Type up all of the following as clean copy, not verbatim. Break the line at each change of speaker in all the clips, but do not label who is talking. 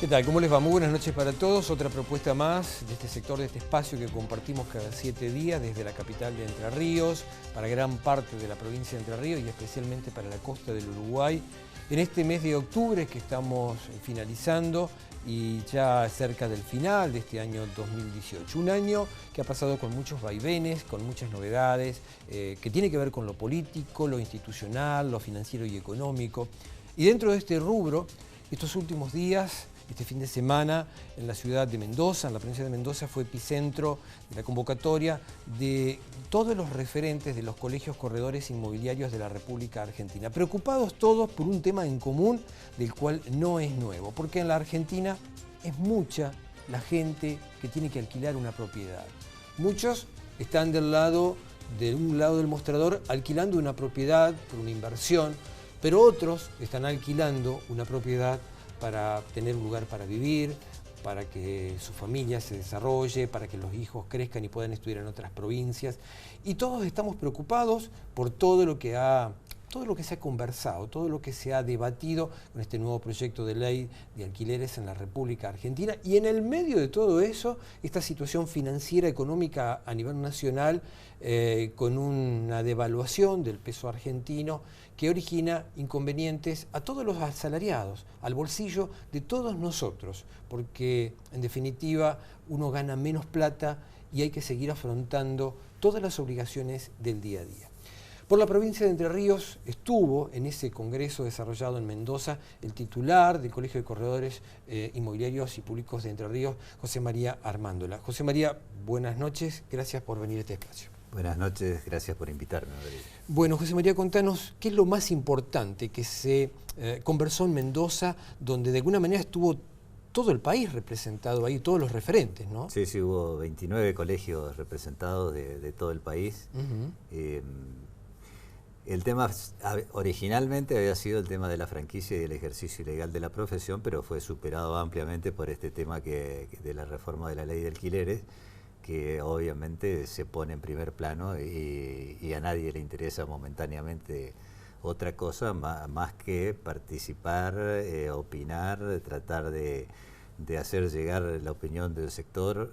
¿Qué tal? ¿Cómo les va? Muy buenas noches para todos. Otra propuesta más de este sector, de este espacio que compartimos cada 7 días desde la capital de Entre Ríos, para gran parte de la provincia de Entre Ríos y especialmente para la costa del Uruguay. En este mes de octubre que estamos finalizando y ya cerca del final de este año 2018. Un año que ha pasado con muchos vaivenes, con muchas novedades, que tiene que ver con lo político, lo institucional, lo financiero y económico. Y dentro de este rubro, estos últimos días, este fin de semana, en la ciudad de Mendoza, en la provincia de Mendoza, fue epicentro de la convocatoria de todos los referentes de los colegios corredores inmobiliarios de la República Argentina, preocupados todos por un tema en común del cual no es nuevo, porque en la Argentina es mucha la gente que tiene que alquilar una propiedad. Muchos están de un lado del mostrador alquilando una propiedad por una inversión, pero otros están alquilando una propiedad para tener un lugar para vivir, para que su familia se desarrolle, para que los hijos crezcan y puedan estudiar en otras provincias. Y todos estamos preocupados por todo lo que se ha conversado, todo lo que se ha debatido con este nuevo proyecto de ley de alquileres en la República Argentina. Y en el medio de todo eso, esta situación financiera, económica a nivel nacional, con una devaluación del peso argentino que origina inconvenientes a todos los asalariados, al bolsillo de todos nosotros, porque en definitiva uno gana menos plata y hay que seguir afrontando todas las obligaciones del día a día. Por la provincia de Entre Ríos estuvo en ese congreso desarrollado en Mendoza el titular del Colegio de Corredores Inmobiliarios y Públicos de Entre Ríos, José María Armándola. José María, buenas noches, gracias por venir a este espacio.
Buenas noches, gracias por invitarme, Rodrigo.
Bueno, José María, contanos qué es lo más importante que se conversó en Mendoza, donde de alguna manera estuvo todo el país representado ahí, todos los referentes, ¿no?
Sí, hubo 29 colegios representados de todo el país. El tema originalmente había sido el tema de la franquicia y del ejercicio ilegal de la profesión, pero fue superado ampliamente por este tema de la reforma de la ley de alquileres, que obviamente se pone en primer plano y a nadie le interesa momentáneamente otra cosa más que participar, opinar, tratar de hacer llegar la opinión del sector,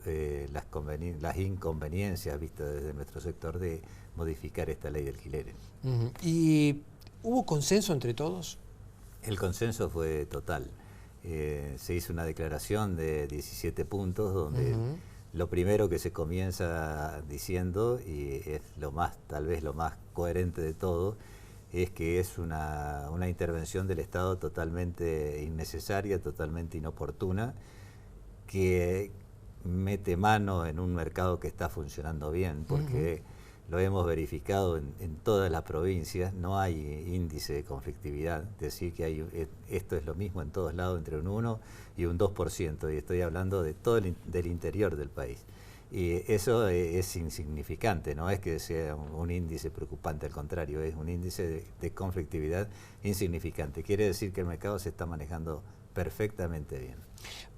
las inconveniencias vistas desde nuestro sector de modificar esta ley de alquileres.
¿Y hubo consenso entre todos?
El consenso fue total. Se hizo una declaración de 17 puntos donde lo primero que se comienza diciendo, y es tal vez lo más coherente de todo, es que es una intervención del Estado totalmente innecesaria, totalmente inoportuna, que mete mano en un mercado que está funcionando bien, porque lo hemos verificado en todas las provincias, no hay índice de conflictividad, es decir, que esto es lo mismo en todos lados, entre un 1 y un 2%, y estoy hablando de todo del interior del país. Y eso es insignificante, no es que sea un índice preocupante, al contrario, es un índice de conflictividad insignificante. Quiere decir que el mercado se está manejando perfectamente bien.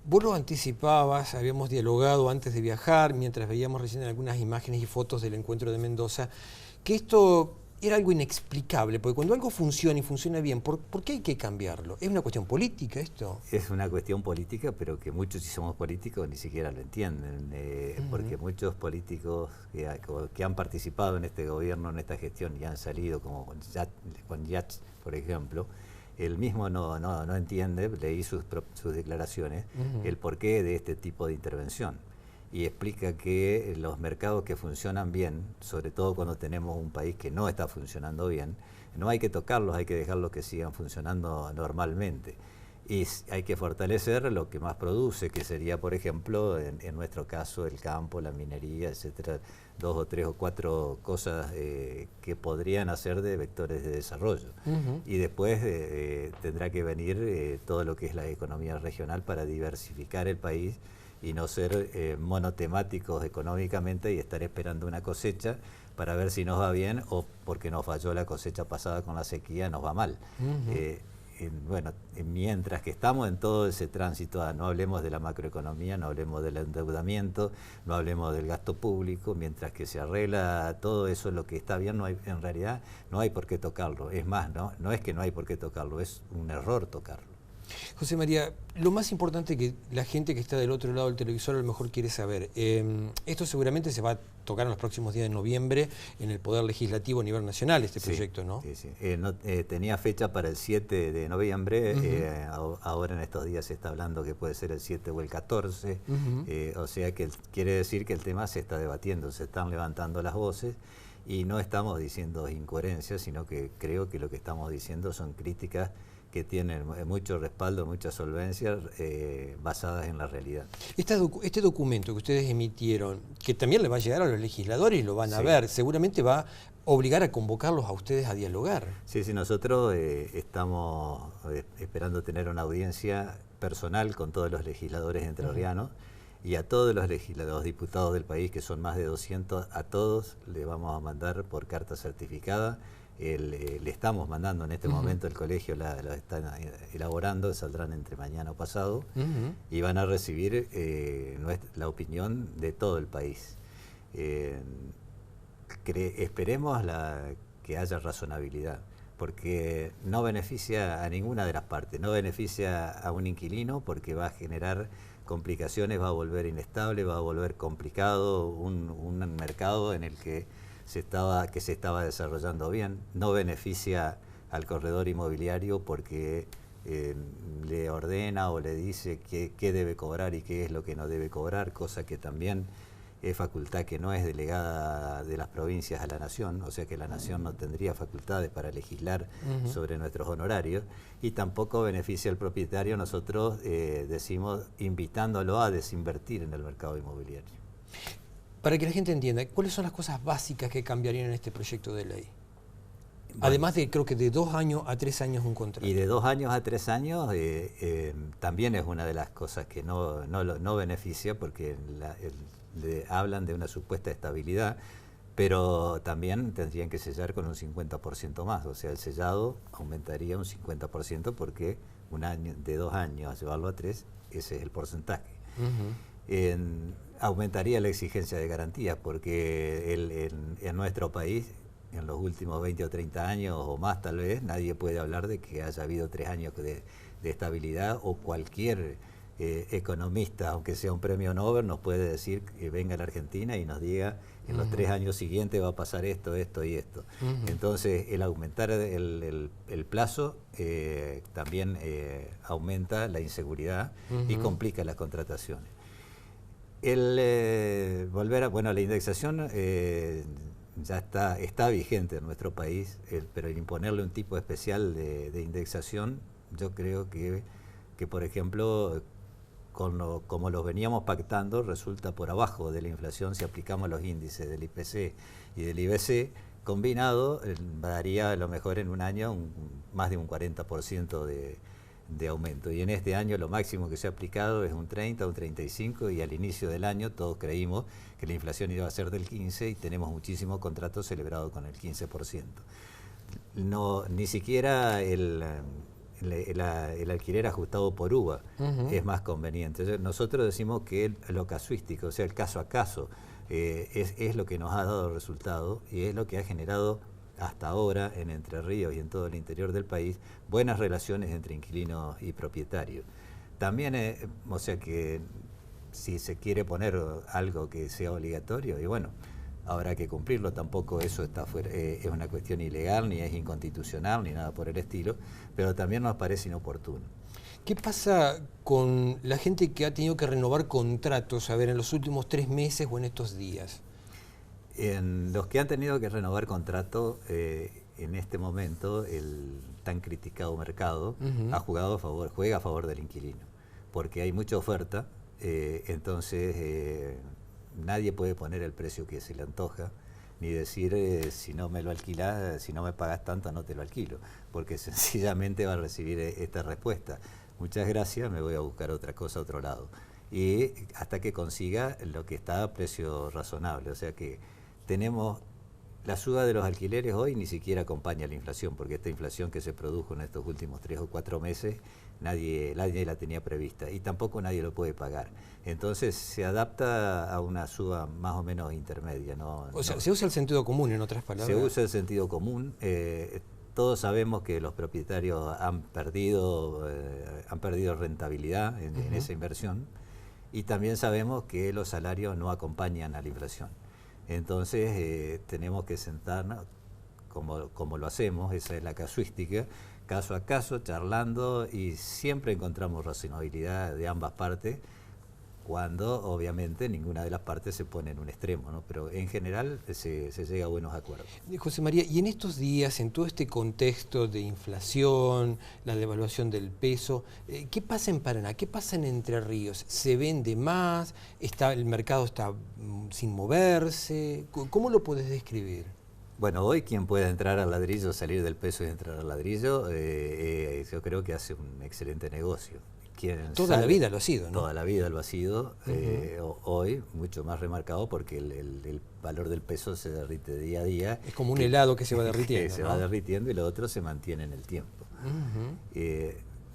Vos lo anticipabas, habíamos dialogado antes de viajar, mientras veíamos recién algunas imágenes y fotos del encuentro de Mendoza, que esto era algo inexplicable, porque cuando algo funciona y funciona bien, ¿por qué hay que cambiarlo? ¿Es una cuestión política esto?
Es una cuestión política, pero que muchos, si somos políticos, ni siquiera lo entienden, porque muchos políticos que han participado en este gobierno, en esta gestión, y han salido, como con Yats, por ejemplo, él mismo no entiende, leí sus declaraciones, el porqué de este tipo de intervención. Y explica que los mercados que funcionan bien, sobre todo cuando tenemos un país que no está funcionando bien, no hay que tocarlos, hay que dejarlos que sigan funcionando normalmente. Y hay que fortalecer lo que más produce, que sería, por ejemplo, en nuestro caso, el campo, la minería, etcétera, 2 o 3 o 4 cosas que podrían hacer de vectores de desarrollo. Y después tendrá que venir todo lo que es la economía regional para diversificar el país y no ser monotemáticos económicamente y estar esperando una cosecha para ver si nos va bien, o porque nos falló la cosecha pasada con la sequía nos va mal. Bueno, mientras que estamos en todo ese tránsito, no hablemos de la macroeconomía, no hablemos del endeudamiento, no hablemos del gasto público, mientras que se arregla todo eso, lo que está bien, en realidad no hay por qué tocarlo. Es más, no es que no hay por qué tocarlo, es un error tocarlo.
José María, lo más importante que la gente que está del otro lado del televisor a lo mejor quiere saber, esto seguramente se va a tocar en los próximos días de noviembre en el Poder Legislativo a nivel nacional, este proyecto, ¿no?
Sí, sí. Tenía fecha para el 7 de noviembre, ahora en estos días se está hablando que puede ser el 7 o el 14, o sea que quiere decir que el tema se está debatiendo, se están levantando las voces y no estamos diciendo incoherencias, sino que creo que lo que estamos diciendo son críticas que tienen mucho respaldo, mucha solvencia, basadas en la realidad.
Este documento que ustedes emitieron, que también le va a llegar a los legisladores y lo van a ver, seguramente va a obligar a convocarlos a ustedes a dialogar.
Sí, sí, nosotros estamos esperando tener una audiencia personal con todos los legisladores entrerrianos y a todos los diputados del país, que son más de 200, a todos les vamos a mandar por carta certificada. Le estamos mandando en este momento, el colegio la está elaborando, saldrán entre mañana o pasado, y van a recibir la opinión de todo el país. Esperemos que haya razonabilidad, porque no beneficia a ninguna de las partes, no beneficia a un inquilino porque va a generar complicaciones, va a volver inestable, va a volver complicado un mercado en el que se estaba desarrollando bien, no beneficia al corredor inmobiliario porque le ordena o le dice qué debe cobrar y qué es lo que no debe cobrar, cosa que también es facultad que no es delegada de las provincias a la Nación, o sea que la Nación no tendría facultades para legislar sobre nuestros honorarios, y tampoco beneficia al propietario, nosotros decimos invitándolo a desinvertir en el mercado inmobiliario.
Para que la gente entienda, ¿cuáles son las cosas básicas que cambiarían en este proyecto de ley? Bueno, además de, creo que de 2 años a 3 años un contrato.
Y de 2 años a 3 años también es una de las cosas que no beneficia, porque hablan de una supuesta estabilidad, pero también tendrían que sellar con un 50% más, o sea, el sellado aumentaría un 50% porque de 2 años a llevarlo a 3, ese es el porcentaje. Aumentaría la exigencia de garantías, porque en nuestro país, en los últimos 20 o 30 años o más tal vez, nadie puede hablar de que haya habido 3 años de estabilidad, o cualquier economista, aunque sea un premio Nobel, nos puede decir que venga a la Argentina y nos diga en los 3 años siguientes va a pasar esto, esto y esto. Entonces, el aumentar el plazo también aumenta la inseguridad y complica las contrataciones. La indexación ya está vigente en nuestro país, pero el imponerle un tipo especial de indexación, yo creo que por ejemplo, como los veníamos pactando, resulta por abajo de la inflación si aplicamos los índices del IPC y del IBC, combinado daría a lo mejor en un año más de un 40% de aumento, y en este año lo máximo que se ha aplicado es un 30, un 35, y al inicio del año todos creímos que la inflación iba a ser del 15 y tenemos muchísimos contratos celebrados con el 15%. Ni siquiera el alquiler ajustado por UVA es más conveniente. Nosotros decimos que lo casuístico, o sea, el caso a caso, es lo que nos ha dado resultado y es lo que ha generado hasta ahora en Entre Ríos y en todo el interior del país buenas relaciones entre inquilinos y propietarios. También, o sea que si se quiere poner algo que sea obligatorio, y bueno, habrá que cumplirlo, tampoco eso está fuera, es una cuestión ilegal, ni es inconstitucional, ni nada por el estilo, pero también nos parece inoportuno.
¿Qué pasa con la gente que ha tenido que renovar contratos, a ver, en los últimos 3 meses o en estos días?
En los que han tenido que renovar contrato, en este momento el tan criticado mercado juega a favor del inquilino, porque hay mucha oferta, entonces nadie puede poner el precio que se le antoja, ni decir si no me lo alquilas, si no me pagas tanto no te lo alquilo, porque sencillamente va a recibir esta respuesta: muchas gracias, me voy a buscar otra cosa a otro lado, y hasta que consiga lo que está a precio razonable. O sea que tenemos la suba de los alquileres hoy, ni siquiera acompaña la inflación, porque esta inflación que se produjo en estos últimos 3 o 4 meses nadie la tenía prevista y tampoco nadie lo puede pagar. Entonces se adapta a una suba más o menos intermedia. Se
usa el sentido común, en otras palabras.
Se usa el sentido común. todos sabemos que los propietarios han perdido rentabilidad en esa inversión, y también sabemos que los salarios no acompañan a la inflación. Entonces tenemos que sentarnos, como lo hacemos, esa es la casuística, caso a caso, charlando, y siempre encontramos razonabilidad de ambas partes, cuando obviamente ninguna de las partes se pone en un extremo, ¿no? Pero en general se llega a buenos acuerdos.
José María, y en estos días, en todo este contexto de inflación, la devaluación del peso, ¿qué pasa en Paraná? ¿Qué pasa en Entre Ríos? ¿Se vende más? ¿El mercado está sin moverse? ¿Cómo lo podés describir?
Bueno, hoy quien pueda entrar al ladrillo, salir del peso y entrar al ladrillo, yo creo que hace un excelente negocio.
Toda la vida lo ha sido, ¿no?
Toda la vida lo ha sido, hoy mucho más remarcado porque el valor del peso se derrite día a día.
Es como un helado que se va derritiendo,
se
¿no?
va derritiendo, y lo otro se mantiene en el tiempo.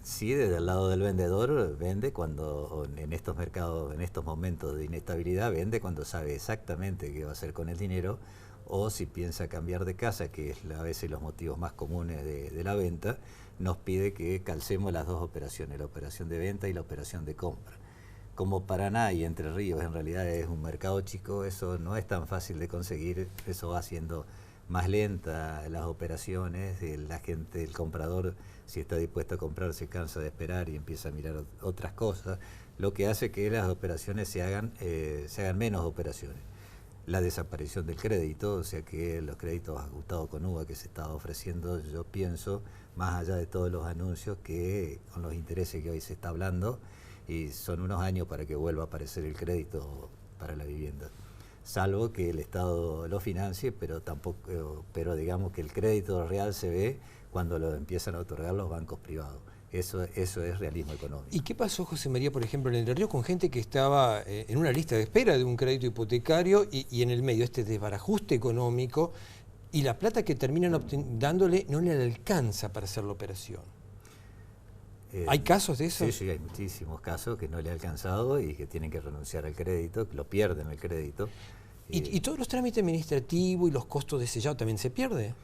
Sí, desde el lado del vendedor, vende cuando, en estos mercados, en estos momentos de inestabilidad, vende cuando sabe exactamente qué va a hacer con el dinero, o si piensa cambiar de casa, que es a veces los motivos más comunes de la venta, nos pide que calcemos las dos operaciones, la operación de venta y la operación de compra. Como Paraná y Entre Ríos en realidad es un mercado chico, eso no es tan fácil de conseguir, eso va haciendo más lenta las operaciones, la gente, el comprador, si está dispuesto a comprar, se cansa de esperar y empieza a mirar otras cosas, lo que hace que las operaciones se hagan menos operaciones. La desaparición del crédito, o sea que los créditos ajustados con UVA que se estaba ofreciendo, yo pienso, más allá de todos los anuncios, que con los intereses que hoy se está hablando, y son unos años para que vuelva a aparecer el crédito para la vivienda, salvo que el Estado lo financie, pero digamos que el crédito real se ve cuando lo empiezan a otorgar los bancos privados. Eso es realismo económico.
¿Y qué pasó, José María, por ejemplo, en Entre Ríos, con gente que estaba en una lista de espera de un crédito hipotecario y en el medio este desbarajuste económico, y la plata que terminan dándole no le alcanza para hacer la operación? ¿Hay casos de eso?
Sí, hay muchísimos casos que no le ha alcanzado y que tienen que renunciar al crédito, que lo pierden el crédito.
¿Y todos los trámites administrativos y los costos de sellado también se pierde?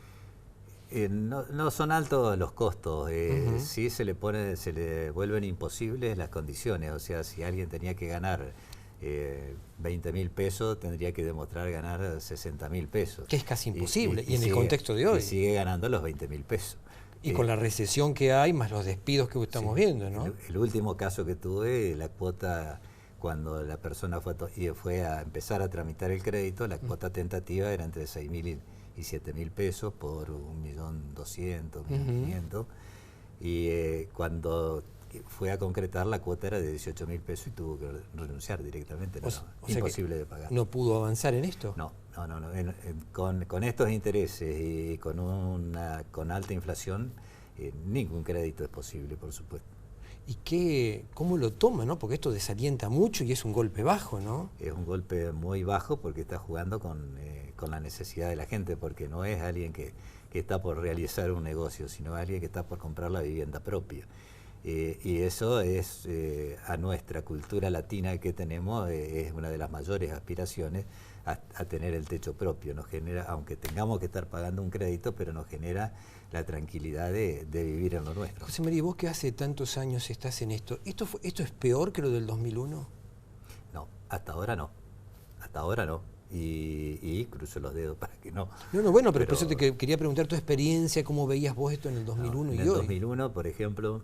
No son altos los costos, sí se le vuelven imposibles las condiciones, o sea, si alguien tenía que ganar 20.000 pesos, tendría que demostrar ganar 60.000 pesos.
Que es casi imposible, y en el contexto de hoy.
Y sigue ganando los 20.000 pesos.
Y con la recesión que hay, más los despidos que estamos viendo, ¿no?
El último caso que tuve, la cuota, cuando la persona fue a empezar a tramitar el crédito, la cuota tentativa era entre 6.000 y 7.000 pesos por 1.200.000, 1.500.000, y cuando fue a concretar, la cuota era de 18.000 pesos y tuvo que renunciar directamente. Imposible de pagar.
¿No pudo avanzar en esto?
No. Con estos intereses y con alta inflación, ningún crédito es posible, por supuesto.
¿Y cómo lo toma, no? Porque esto desalienta mucho y es un golpe bajo, ¿no?
Es un golpe muy bajo porque está jugando con la necesidad de la gente, porque no es alguien que está por realizar un negocio, sino alguien que está por comprar la vivienda propia. Y eso es, a nuestra cultura latina que tenemos, es una de las mayores aspiraciones a tener el techo propio. Nos genera, aunque tengamos que estar pagando un crédito, pero nos genera la tranquilidad de vivir en lo nuestro.
José María, vos que hace tantos años estás en esto, ¿esto es peor que lo del 2001?
No, hasta ahora no. Hasta ahora no. Y cruzo los dedos para que no.
Bueno, pero por eso te quería preguntar tu experiencia, cómo veías vos esto en el 2001 y hoy.
En el 2001, por ejemplo,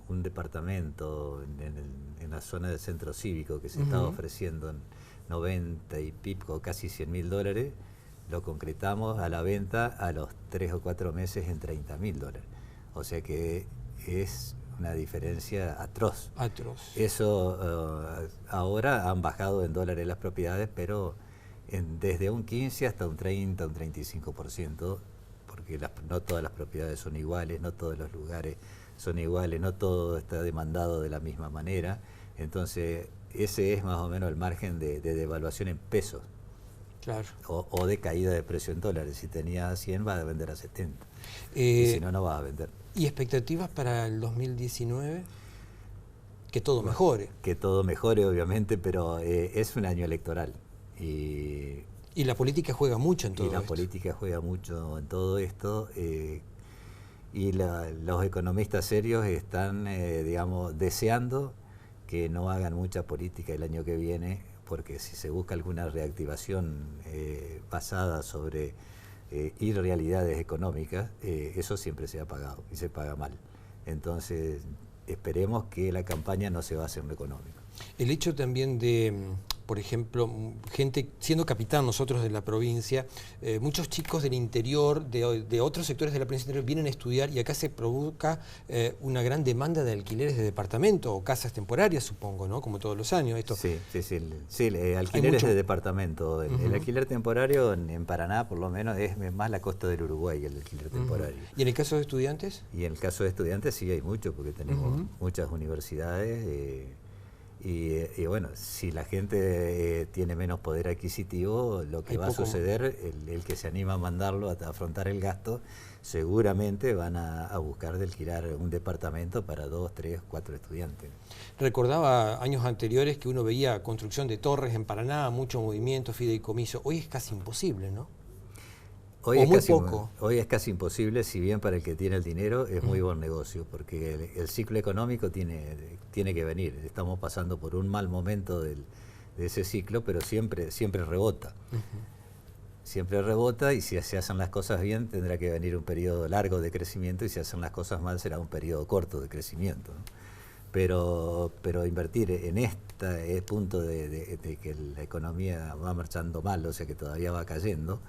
un departamento en la zona del centro cívico que se estaba ofreciendo en 90 y pico, casi $100.000, lo concretamos a la venta a los 3 o 4 meses en $30.000. O sea que es una diferencia atroz. Eso ahora han bajado en dólares las propiedades, pero desde un 15 hasta un 30, un 35%, porque no todas las propiedades son iguales, no todos los lugares son iguales, no todo está demandado de la misma manera. Entonces, ese es más o menos el margen de devaluación en pesos.
Claro.
O de caída de precio en dólares. Si tenía 100, va a vender a 70. Y si no, no va a vender.
¿Y expectativas para el 2019? Que todo mejore.
Que todo mejore, obviamente, pero es un año electoral. Y
la política juega mucho en todo esto.
Y la política juega mucho en todo esto. y los economistas serios están, digamos, deseando que no hagan mucha política el año que viene, porque si se busca alguna reactivación basada sobre irrealidades económicas, eso siempre se ha pagado y se paga mal. Entonces, esperemos que la campaña no se base en lo económico.
El hecho también de, por ejemplo, gente, siendo capitán nosotros de la provincia, muchos chicos del interior, de otros sectores de la provincia interior, vienen a estudiar y acá se provoca una gran demanda de alquileres de departamento o casas temporarias, supongo, ¿no? Como todos los años. Esto.
Sí, alquileres de departamento. El alquiler temporario en Paraná, por lo menos, es más la costa del Uruguay, el alquiler temporario.
¿Y en el caso de estudiantes?
Y en el caso de estudiantes sí hay mucho, porque tenemos muchas universidades. Y bueno, si la gente tiene menos poder adquisitivo, lo que va a suceder, el que se anima a mandarlo a afrontar el gasto, seguramente van a buscar de alquilar un departamento para 2, 3, 4 estudiantes.
Recordaba años anteriores que uno veía construcción de torres en Paraná, mucho movimiento, fideicomiso. Hoy es casi imposible, ¿no?
Hoy es casi imposible, si bien para el que tiene el dinero es muy buen negocio, porque el ciclo económico tiene que venir. Estamos pasando por un mal momento de ese ciclo, pero siempre rebota. Siempre rebota, y si se hacen las cosas bien tendrá que venir un periodo largo de crecimiento, y si hacen las cosas mal será un periodo corto de crecimiento, ¿no? Pero invertir en este punto de que la economía va marchando mal, o sea que todavía va cayendo,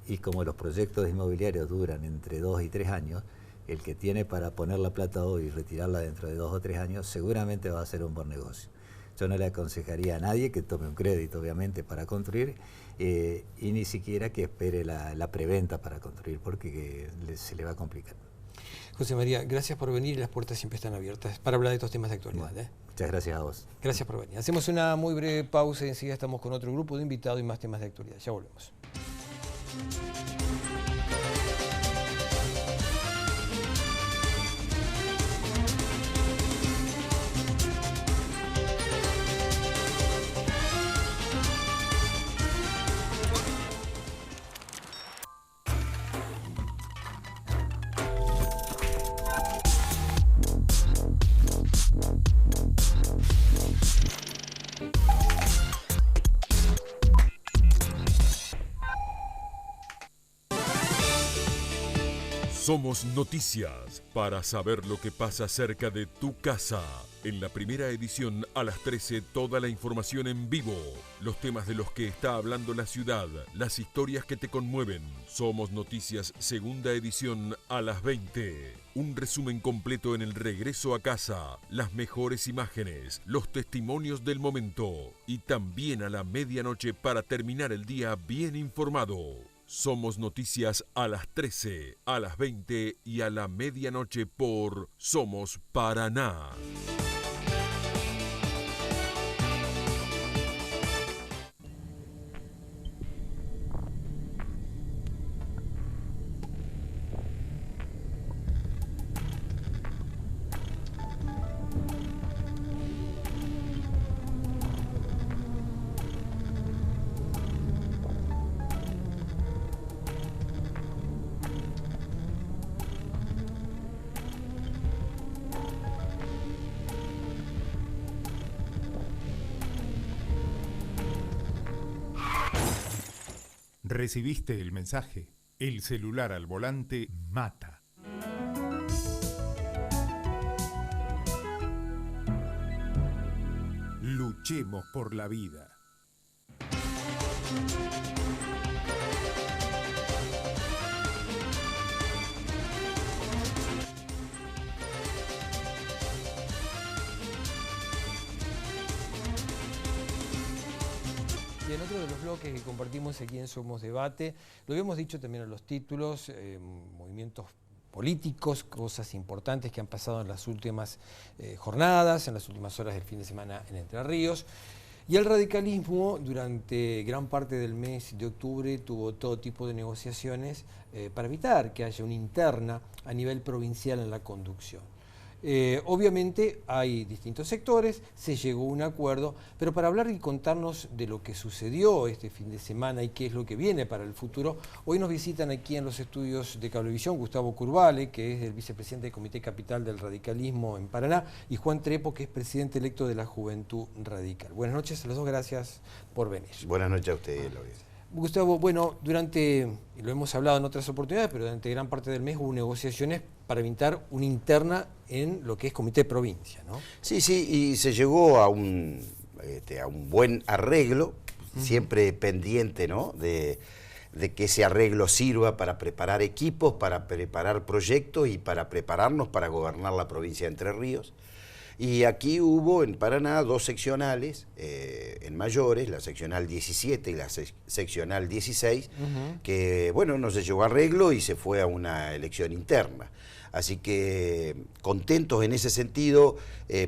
y como los proyectos inmobiliarios duran entre 2 y 3 años, el que tiene para poner la plata hoy y retirarla dentro de 2 o 3 años seguramente va a ser un buen negocio. Yo no le aconsejaría a nadie que tome un crédito, obviamente, para construir, y ni siquiera que espere la preventa para construir, porque se le va a complicar.
José María, gracias por venir, y las puertas siempre están abiertas para hablar de estos temas de actualidad.
Muchas gracias a vos.
Gracias por venir. Hacemos una muy breve pausa y enseguida estamos con otro grupo de invitados y más temas de actualidad. Ya volvemos.
Somos Noticias, para saber lo que pasa cerca de tu casa. En la primera edición a las 13, toda la información en vivo, los temas de los que está hablando la ciudad, las historias que te conmueven. Somos Noticias, segunda edición a las 20. Un resumen completo en el regreso a casa, las mejores imágenes, los testimonios del momento, y también a la medianoche para terminar el día bien informado. Somos Noticias a las 13, a las 20 y a la medianoche por Somos Paraná.
Recibiste el mensaje. El celular al volante mata. Luchemos por la vida.
Y en otro de los bloques que compartimos aquí en Somos Debate, lo habíamos dicho también en los títulos, movimientos políticos, cosas importantes que han pasado en las últimas jornadas, en las últimas horas del fin de semana en Entre Ríos. Y el radicalismo durante gran parte del mes de octubre tuvo todo tipo de negociaciones para evitar que haya una interna a nivel provincial en la conducción. Obviamente hay distintos sectores, se llegó a un acuerdo, pero para hablar y contarnos de lo que sucedió este fin de semana y qué es lo que viene para el futuro, hoy nos visitan aquí en los estudios de Cablevisión Gustavo Curvale, que es el vicepresidente del Comité Capital del Radicalismo en Paraná, y Juan Trepo, que es presidente electo de la Juventud Radical. Buenas noches a los dos, gracias por venir.
Buenas noches a ustedes, Lourdes.
Gustavo, bueno, lo hemos hablado en otras oportunidades, pero durante gran parte del mes hubo negociaciones para evitar una interna en lo que es Comité Provincia, ¿no?
Sí, y se llegó a un buen arreglo, siempre pendiente, ¿no?, de que ese arreglo sirva para preparar equipos, para preparar proyectos y para prepararnos para gobernar la provincia de Entre Ríos. Y aquí hubo en Paraná dos seccionales en mayores, la seccional 17 y la seccional 16, que bueno, no se llegó a arreglo y se fue a una elección interna. Así que contentos en ese sentido,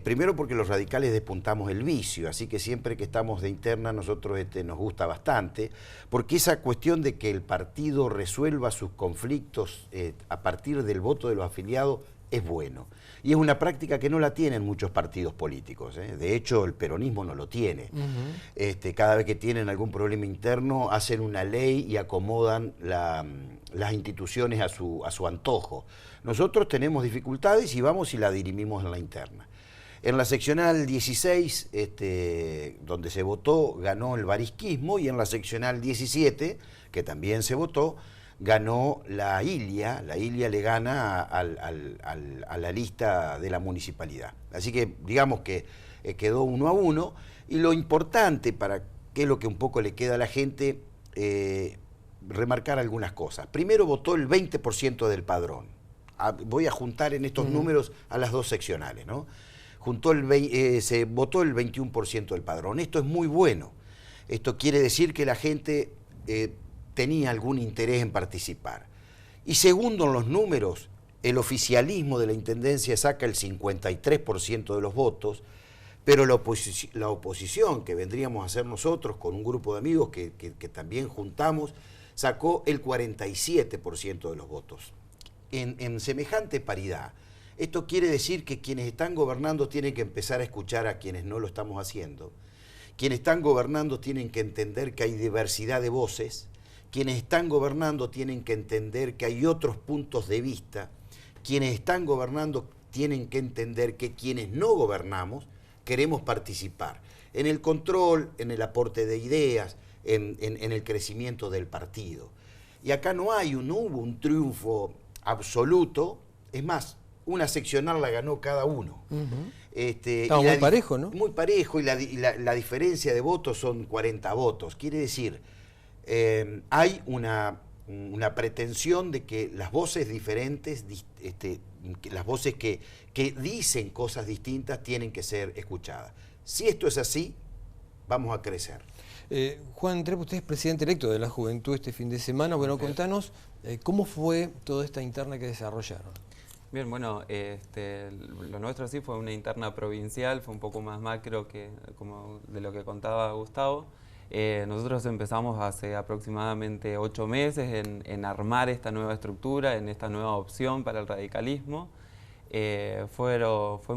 primero porque los radicales despuntamos el vicio, así que siempre que estamos de interna nosotros nos gusta bastante, porque esa cuestión de que el partido resuelva sus conflictos a partir del voto de los afiliados es bueno. Y es una práctica que no la tienen muchos partidos políticos, ¿eh? De hecho, el peronismo no lo tiene. Cada vez que tienen algún problema interno, hacen una ley y acomodan las instituciones a su antojo. Nosotros tenemos dificultades y vamos y la dirimimos en la interna. En la seccional 16, donde se votó, ganó el barisquismo, y en la seccional 17, que también se votó, ganó la ILIA. La ILIA le gana a la lista de la municipalidad. Así que digamos que quedó 1-1, y lo importante, para que es lo que un poco le queda a la gente, remarcar algunas cosas. Primero, votó el 20% del padrón. Voy a juntar en estos números a las dos seccionales, ¿no? Se votó el 21% del padrón. Esto es muy bueno. Esto quiere decir que la gente tenía algún interés en participar. Y segundo, en los números, el oficialismo de la Intendencia saca el 53% de los votos, pero la oposición, que vendríamos a hacer nosotros con un grupo de amigos que también juntamos, sacó el 47% de los votos. En semejante paridad, esto quiere decir que quienes están gobernando tienen que empezar a escuchar a quienes no lo estamos haciendo. Quienes están gobernando tienen que entender que hay diversidad de voces. Quienes están gobernando tienen que entender que hay otros puntos de vista. Quienes están gobernando tienen que entender que quienes no gobernamos queremos participar en el control, en el aporte de ideas, en el crecimiento del partido. Y acá no hubo un triunfo absoluto, es más, una seccional la ganó cada uno.
Estaba muy parejo, ¿no?
Muy parejo, y la diferencia de votos son 40 votos. Quiere decir, hay una pretensión de que las voces diferentes, las voces que dicen cosas distintas, tienen que ser escuchadas. Si esto es así, vamos a crecer.
Juan Trepo, usted es presidente electo de la Juventud este fin de semana. Bueno, contanos cómo fue toda esta interna que desarrollaron.
Bien, bueno, lo nuestro sí fue una interna provincial, fue un poco más macro como de lo que contaba Gustavo. Nosotros empezamos hace aproximadamente 8 meses en armar esta nueva estructura, en esta nueva opción para el radicalismo. Hubo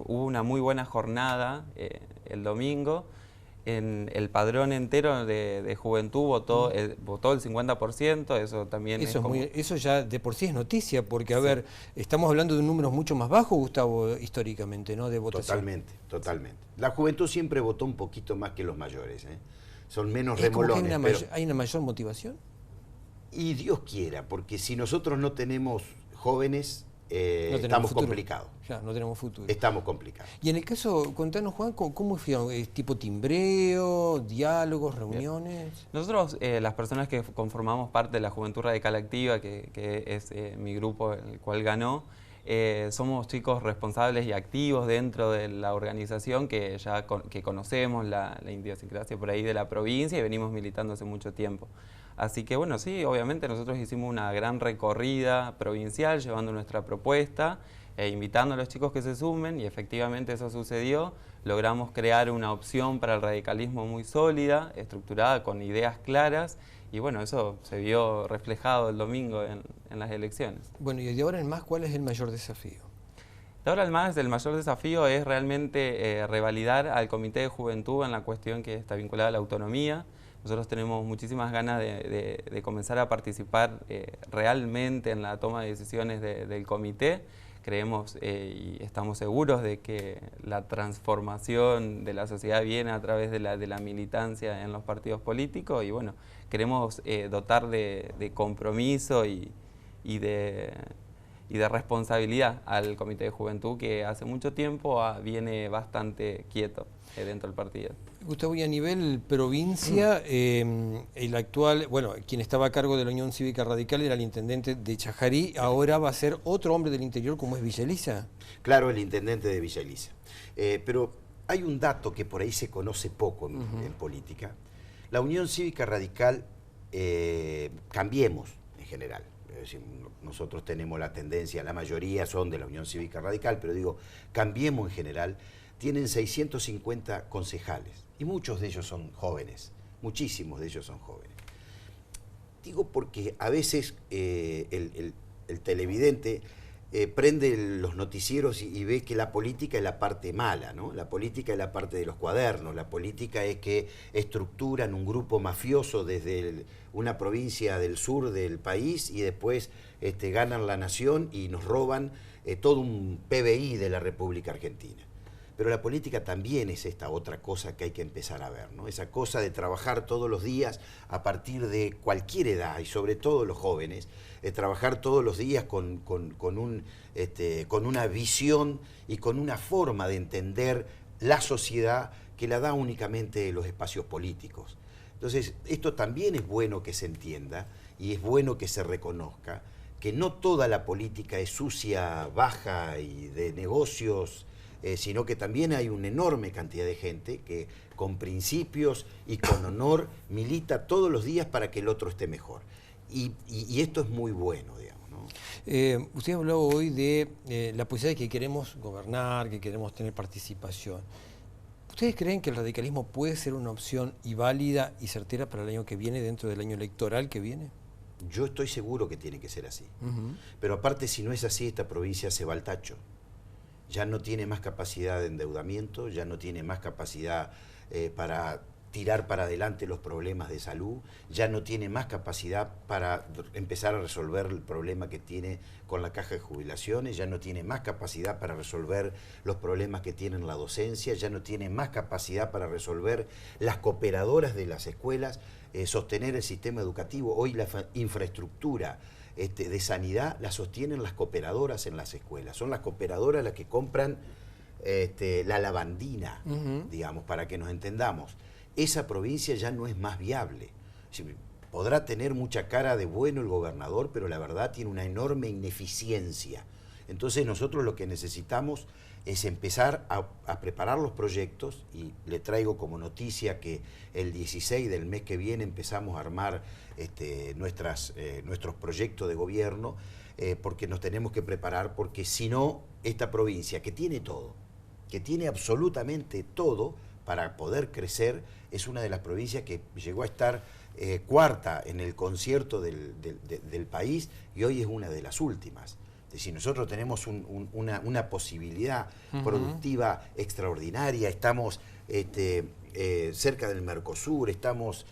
una muy buena jornada el domingo. En el padrón entero de Juventud votó el 50%, eso también
eso ya de por sí es noticia, porque a ver, estamos hablando de números mucho más bajos, Gustavo, históricamente, ¿no?, de votación.
Totalmente. La Juventud siempre votó un poquito más que los mayores, ¿eh? Son menos
¿Es
remolones.
Como que hay una mayor motivación?
Y Dios quiera, porque si nosotros no tenemos jóvenes, estamos complicados.
Ya, no tenemos futuro.
Estamos complicados.
Y en el caso, contanos, Juan, ¿cómo fue? ¿Es tipo timbreo, diálogos, reuniones?
Nosotros, las personas que conformamos parte de la Juventud Radical Activa, que es mi grupo, el cual ganó, somos chicos responsables y activos dentro de la organización que conocemos la idiosincrasia por ahí de la provincia y venimos militando hace mucho tiempo. Así que bueno, sí, obviamente nosotros hicimos una gran recorrida provincial llevando nuestra propuesta invitando a los chicos que se sumen, y efectivamente eso sucedió. Logramos crear una opción para el radicalismo muy sólida, estructurada, con ideas claras, y bueno, eso se vio reflejado el domingo en las elecciones.
Bueno, y de ahora en más, ¿cuál es el mayor desafío?
De ahora en más, el mayor desafío es realmente revalidar al Comité de Juventud en la cuestión que está vinculada a la autonomía. Nosotros tenemos muchísimas ganas de comenzar a participar realmente en la toma de decisiones del comité. Creemos y estamos seguros de que la transformación de la sociedad viene a través de la militancia en los partidos políticos y bueno, queremos dotar de compromiso y de responsabilidad al Comité de Juventud, que hace mucho tiempo viene bastante quieto dentro del partido.
Gustavo, y a nivel provincia, el actual, bueno, quien estaba a cargo de la Unión Cívica Radical era el intendente de Chajarí, ahora va a ser otro hombre del interior como es Villa Elisa.
Claro, el intendente de Villa Elisa. Pero hay un dato que por ahí se conoce poco en política. La Unión Cívica Radical, Cambiemos en general. Es decir, nosotros tenemos la tendencia, la mayoría son de la Unión Cívica Radical, pero digo, Cambiemos en general, tienen 650 concejales y muchos de ellos son jóvenes, muchísimos de ellos son jóvenes. Digo porque a veces el televidente prende los noticieros y ve que la política es la parte mala, ¿no? La política es la parte de los cuadernos, la política es que estructuran un grupo mafioso desde una provincia del sur del país y después ganan la nación y nos roban todo un PBI de la República Argentina. Pero la política también es esta otra cosa que hay que empezar a ver, ¿no? Esa cosa de trabajar todos los días a partir de cualquier edad y sobre todo los jóvenes, trabajar todos los días con una visión y con una forma de entender la sociedad que la da únicamente los espacios políticos. Entonces, esto también es bueno que se entienda y es bueno que se reconozca que no toda la política es sucia, baja y de negocios, sino que también hay una enorme cantidad de gente que con principios y con honor milita todos los días para que el otro esté mejor. Y esto es muy bueno, digamos, ¿no?
Usted habló hoy de la posibilidad de que queremos gobernar, que queremos tener participación. ¿Ustedes creen que el radicalismo puede ser una opción y válida y certera para el año que viene, dentro del año electoral que viene?
Yo estoy seguro que tiene que ser así. Pero aparte, si no es así, esta provincia se va al tacho. Ya no tiene más capacidad de endeudamiento, ya no tiene más capacidad para tirar para adelante los problemas de salud, ya no tiene más capacidad para empezar a resolver el problema que tiene con la caja de jubilaciones, ya no tiene más capacidad para resolver los problemas que tiene en la docencia, ya no tiene más capacidad para resolver las cooperadoras de las escuelas, sostener el sistema educativo. Hoy la infraestructura de sanidad la sostienen las cooperadoras en las escuelas. Son las cooperadoras las que compran la lavandina, digamos, para que nos entendamos. Esa provincia ya no es más viable. Podrá tener mucha cara de bueno el gobernador, pero la verdad tiene una enorme ineficiencia. Entonces nosotros lo que necesitamos es empezar a preparar los proyectos, y le traigo como noticia que el 16 del mes que viene empezamos a armar nuestros proyectos de gobierno, porque nos tenemos que preparar, porque si no, esta provincia que tiene todo, que tiene absolutamente todo para poder crecer, es una de las provincias que llegó a estar cuarta en el concierto del país y hoy es una de las últimas. Es decir, nosotros tenemos una posibilidad productiva extraordinaria, estamos cerca del Mercosur, estamos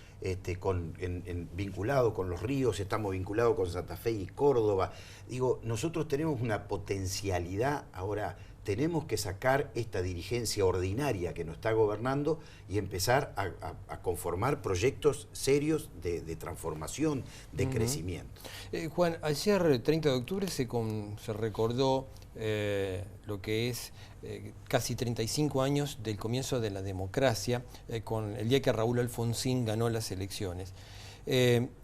vinculados con los ríos, estamos vinculados con Santa Fe y Córdoba. Digo, nosotros tenemos una potencialidad. Ahora tenemos que sacar esta dirigencia ordinaria que nos está gobernando y empezar a conformar proyectos serios de transformación, de crecimiento.
Juan, ayer 30 de octubre se recordó lo que es casi 35 años del comienzo de la democracia, con el día que Raúl Alfonsín ganó las elecciones.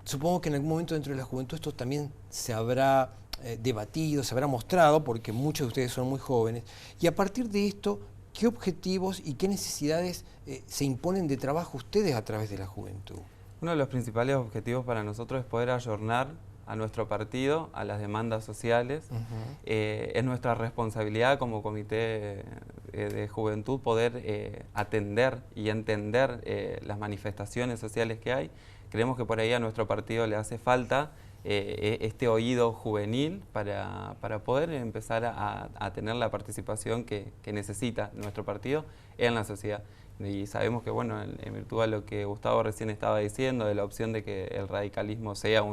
Supongo que en algún momento dentro de la juventud esto también se habrá debatido, se habrá mostrado, porque muchos de ustedes son muy jóvenes, y a partir de esto, ¿qué objetivos y qué necesidades se imponen de trabajo ustedes a través de la juventud?
Uno de los principales objetivos para nosotros es poder ayornar a nuestro partido a las demandas sociales. Es nuestra responsabilidad como comité de juventud poder atender y entender las manifestaciones sociales que hay. Creemos que por ahí a nuestro partido le hace falta este oído juvenil para poder empezar a tener la participación que necesita nuestro partido en la sociedad. Y sabemos que, bueno, en virtud de lo que Gustavo recién estaba diciendo, de la opción de que el radicalismo sea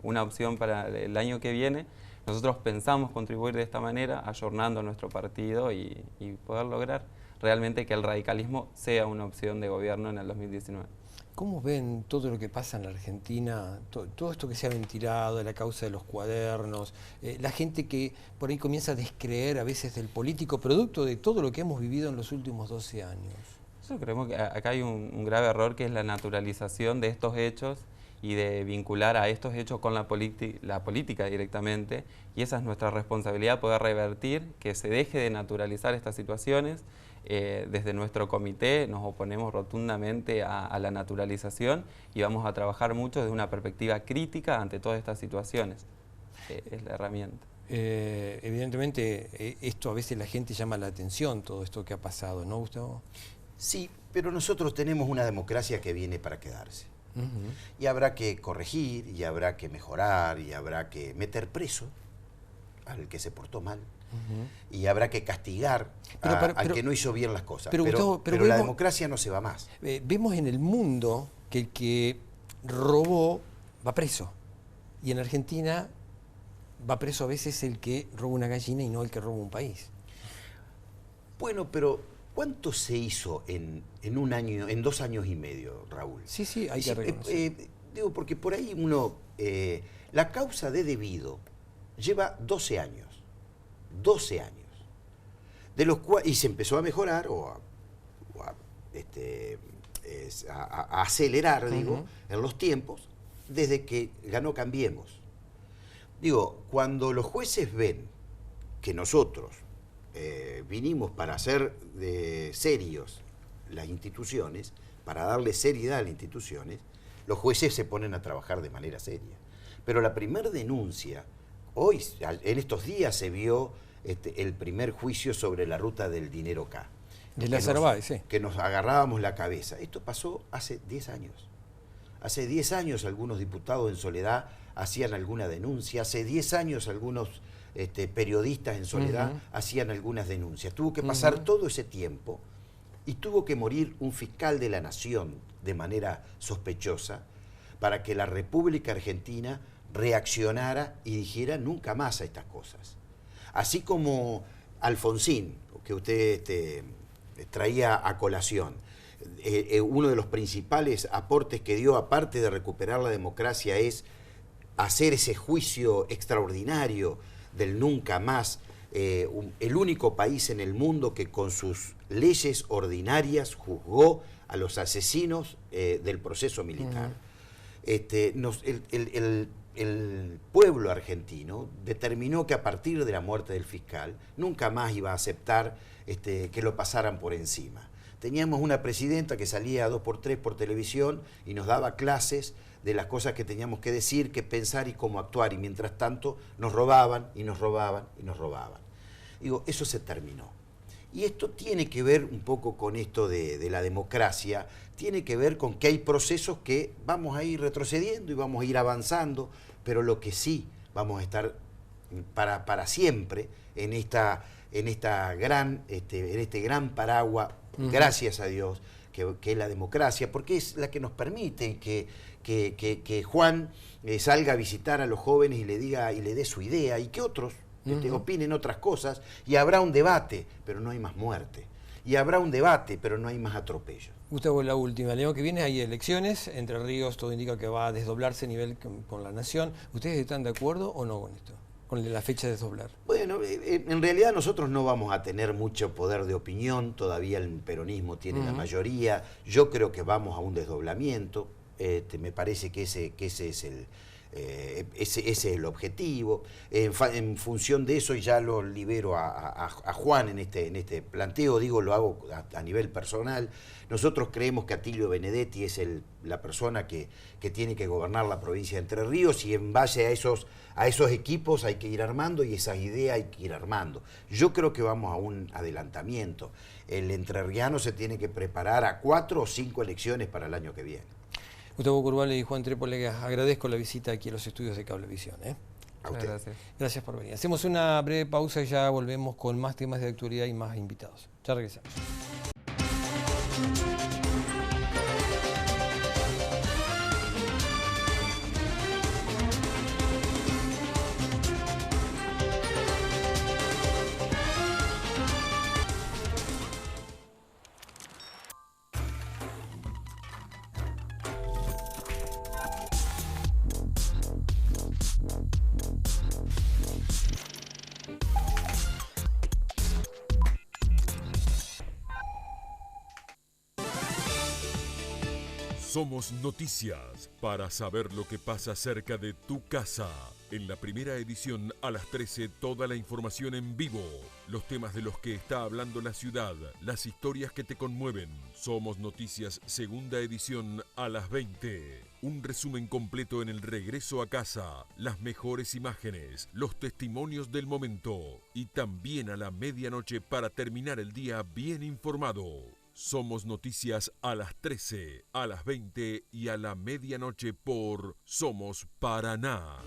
una opción para el año que viene, nosotros pensamos contribuir de esta manera, ayornando nuestro partido y poder lograr realmente que el radicalismo sea una opción de gobierno en el 2019.
¿Cómo ven todo lo que pasa en la Argentina, todo esto que se ha ventilado, la causa de los cuadernos, la gente que por ahí comienza a descreer a veces del político, producto de todo lo que hemos vivido en los últimos 12 años?
Nosotros creemos que acá hay un grave error, que es la naturalización de estos hechos y de vincular a estos hechos con la política directamente, y esa es nuestra responsabilidad, poder revertir, que se deje de naturalizar estas situaciones. Desde nuestro comité nos oponemos rotundamente a la naturalización y vamos a trabajar mucho desde una perspectiva crítica ante todas estas situaciones. Es la herramienta.
Evidentemente esto a veces la gente llama la atención, todo esto que ha pasado, ¿no, Gustavo?
Sí, pero nosotros tenemos una democracia que viene para quedarse. Y habrá que corregir, y habrá que mejorar, y habrá que meter preso al que se portó mal. Y habrá que castigar al que no hizo bien las cosas. Pero la democracia no se va más.
Vemos en el mundo que el que robó va preso. Y en Argentina va preso a veces el que roba una gallina y no el que roba un país.
Bueno, pero ¿cuánto se hizo en un año, en 2 años y medio, Raúl?
Sí, hay que reconocer.
Digo, porque por ahí uno... la causa de Debido lleva 12 años. 12 años. De los cuales, y se empezó a mejorar a acelerar, digo, en los tiempos, desde que ganó Cambiemos. Digo, cuando los jueces ven que nosotros vinimos para hacer serios las instituciones, para darle seriedad a las instituciones, los jueces se ponen a trabajar de manera seria. Pero la primera denuncia, hoy, en estos días se vio el primer juicio sobre la ruta del dinero K.
De Lázaro Báez, sí.
Que nos agarrábamos la cabeza. Esto pasó hace 10 años. Hace 10 años algunos diputados en Soledad hacían alguna denuncia. Hace 10 años algunos periodistas en Soledad hacían algunas denuncias. Tuvo que pasar todo ese tiempo y tuvo que morir un fiscal de la Nación de manera sospechosa para que la República Argentina reaccionara y dijera nunca más a estas cosas. Así como Alfonsín, que usted traía a colación, uno de los principales aportes que dio, aparte de recuperar la democracia, es hacer ese juicio extraordinario del nunca más, el único país en el mundo que con sus leyes ordinarias juzgó a los asesinos del proceso militar. El pueblo argentino determinó que a partir de la muerte del fiscal nunca más iba a aceptar que lo pasaran por encima. Teníamos una presidenta que salía 2x3 por televisión y nos daba clases de las cosas que teníamos que decir, que pensar y cómo actuar, y mientras tanto nos robaban y nos robaban y nos robaban. Digo, eso se terminó. Y esto tiene que ver un poco con esto de la democracia, tiene que ver con que hay procesos que vamos a ir retrocediendo y vamos a ir avanzando, pero lo que sí vamos a estar para siempre en este gran paraguas, gracias a Dios, que es la democracia, porque es la que nos permite que Juan salga a visitar a los jóvenes y le diga y le dé su idea, y que otros opinen otras cosas, y habrá un debate, pero no hay más muerte. Y habrá un debate, pero no hay más atropello.
Gustavo, la última. El año que viene hay elecciones. Entre Ríos todo indica que va a desdoblarse a nivel con la nación. ¿Ustedes están de acuerdo o no con esto? Con la fecha de desdoblar.
Bueno, en realidad nosotros no vamos a tener mucho poder de opinión. Todavía el peronismo tiene la mayoría. Yo creo que vamos a un desdoblamiento. Me parece que ese es el objetivo. En función de eso, y ya lo libero a Juan en este planteo, digo, lo hago a nivel personal. Nosotros creemos que Atilio Benedetti es la persona que tiene que gobernar la provincia de Entre Ríos, y en base a esos equipos hay que ir armando, y esas ideas hay que ir armando. Yo creo que vamos a un adelantamiento. El entrerriano se tiene que preparar a 4 o 5 elecciones para el año que viene.
Gustavo Curvale y Juan Trépole, agradezco la visita aquí a los estudios de Cablevisión.
A usted.
Gracias.
Gracias por venir. Hacemos una breve pausa y ya volvemos con más temas de actualidad y más invitados. Ya regresamos.
Somos Noticias, para saber lo que pasa cerca de tu casa. En la primera edición a las 13, toda la información en vivo, los temas de los que está hablando la ciudad, las historias que te conmueven. Somos Noticias, segunda edición a las 20. Un resumen completo en el regreso a casa, las mejores imágenes, los testimonios del momento y también a la medianoche para terminar el día bien informado. Somos Noticias a las 13, a las 20 y a la medianoche por Somos Paraná.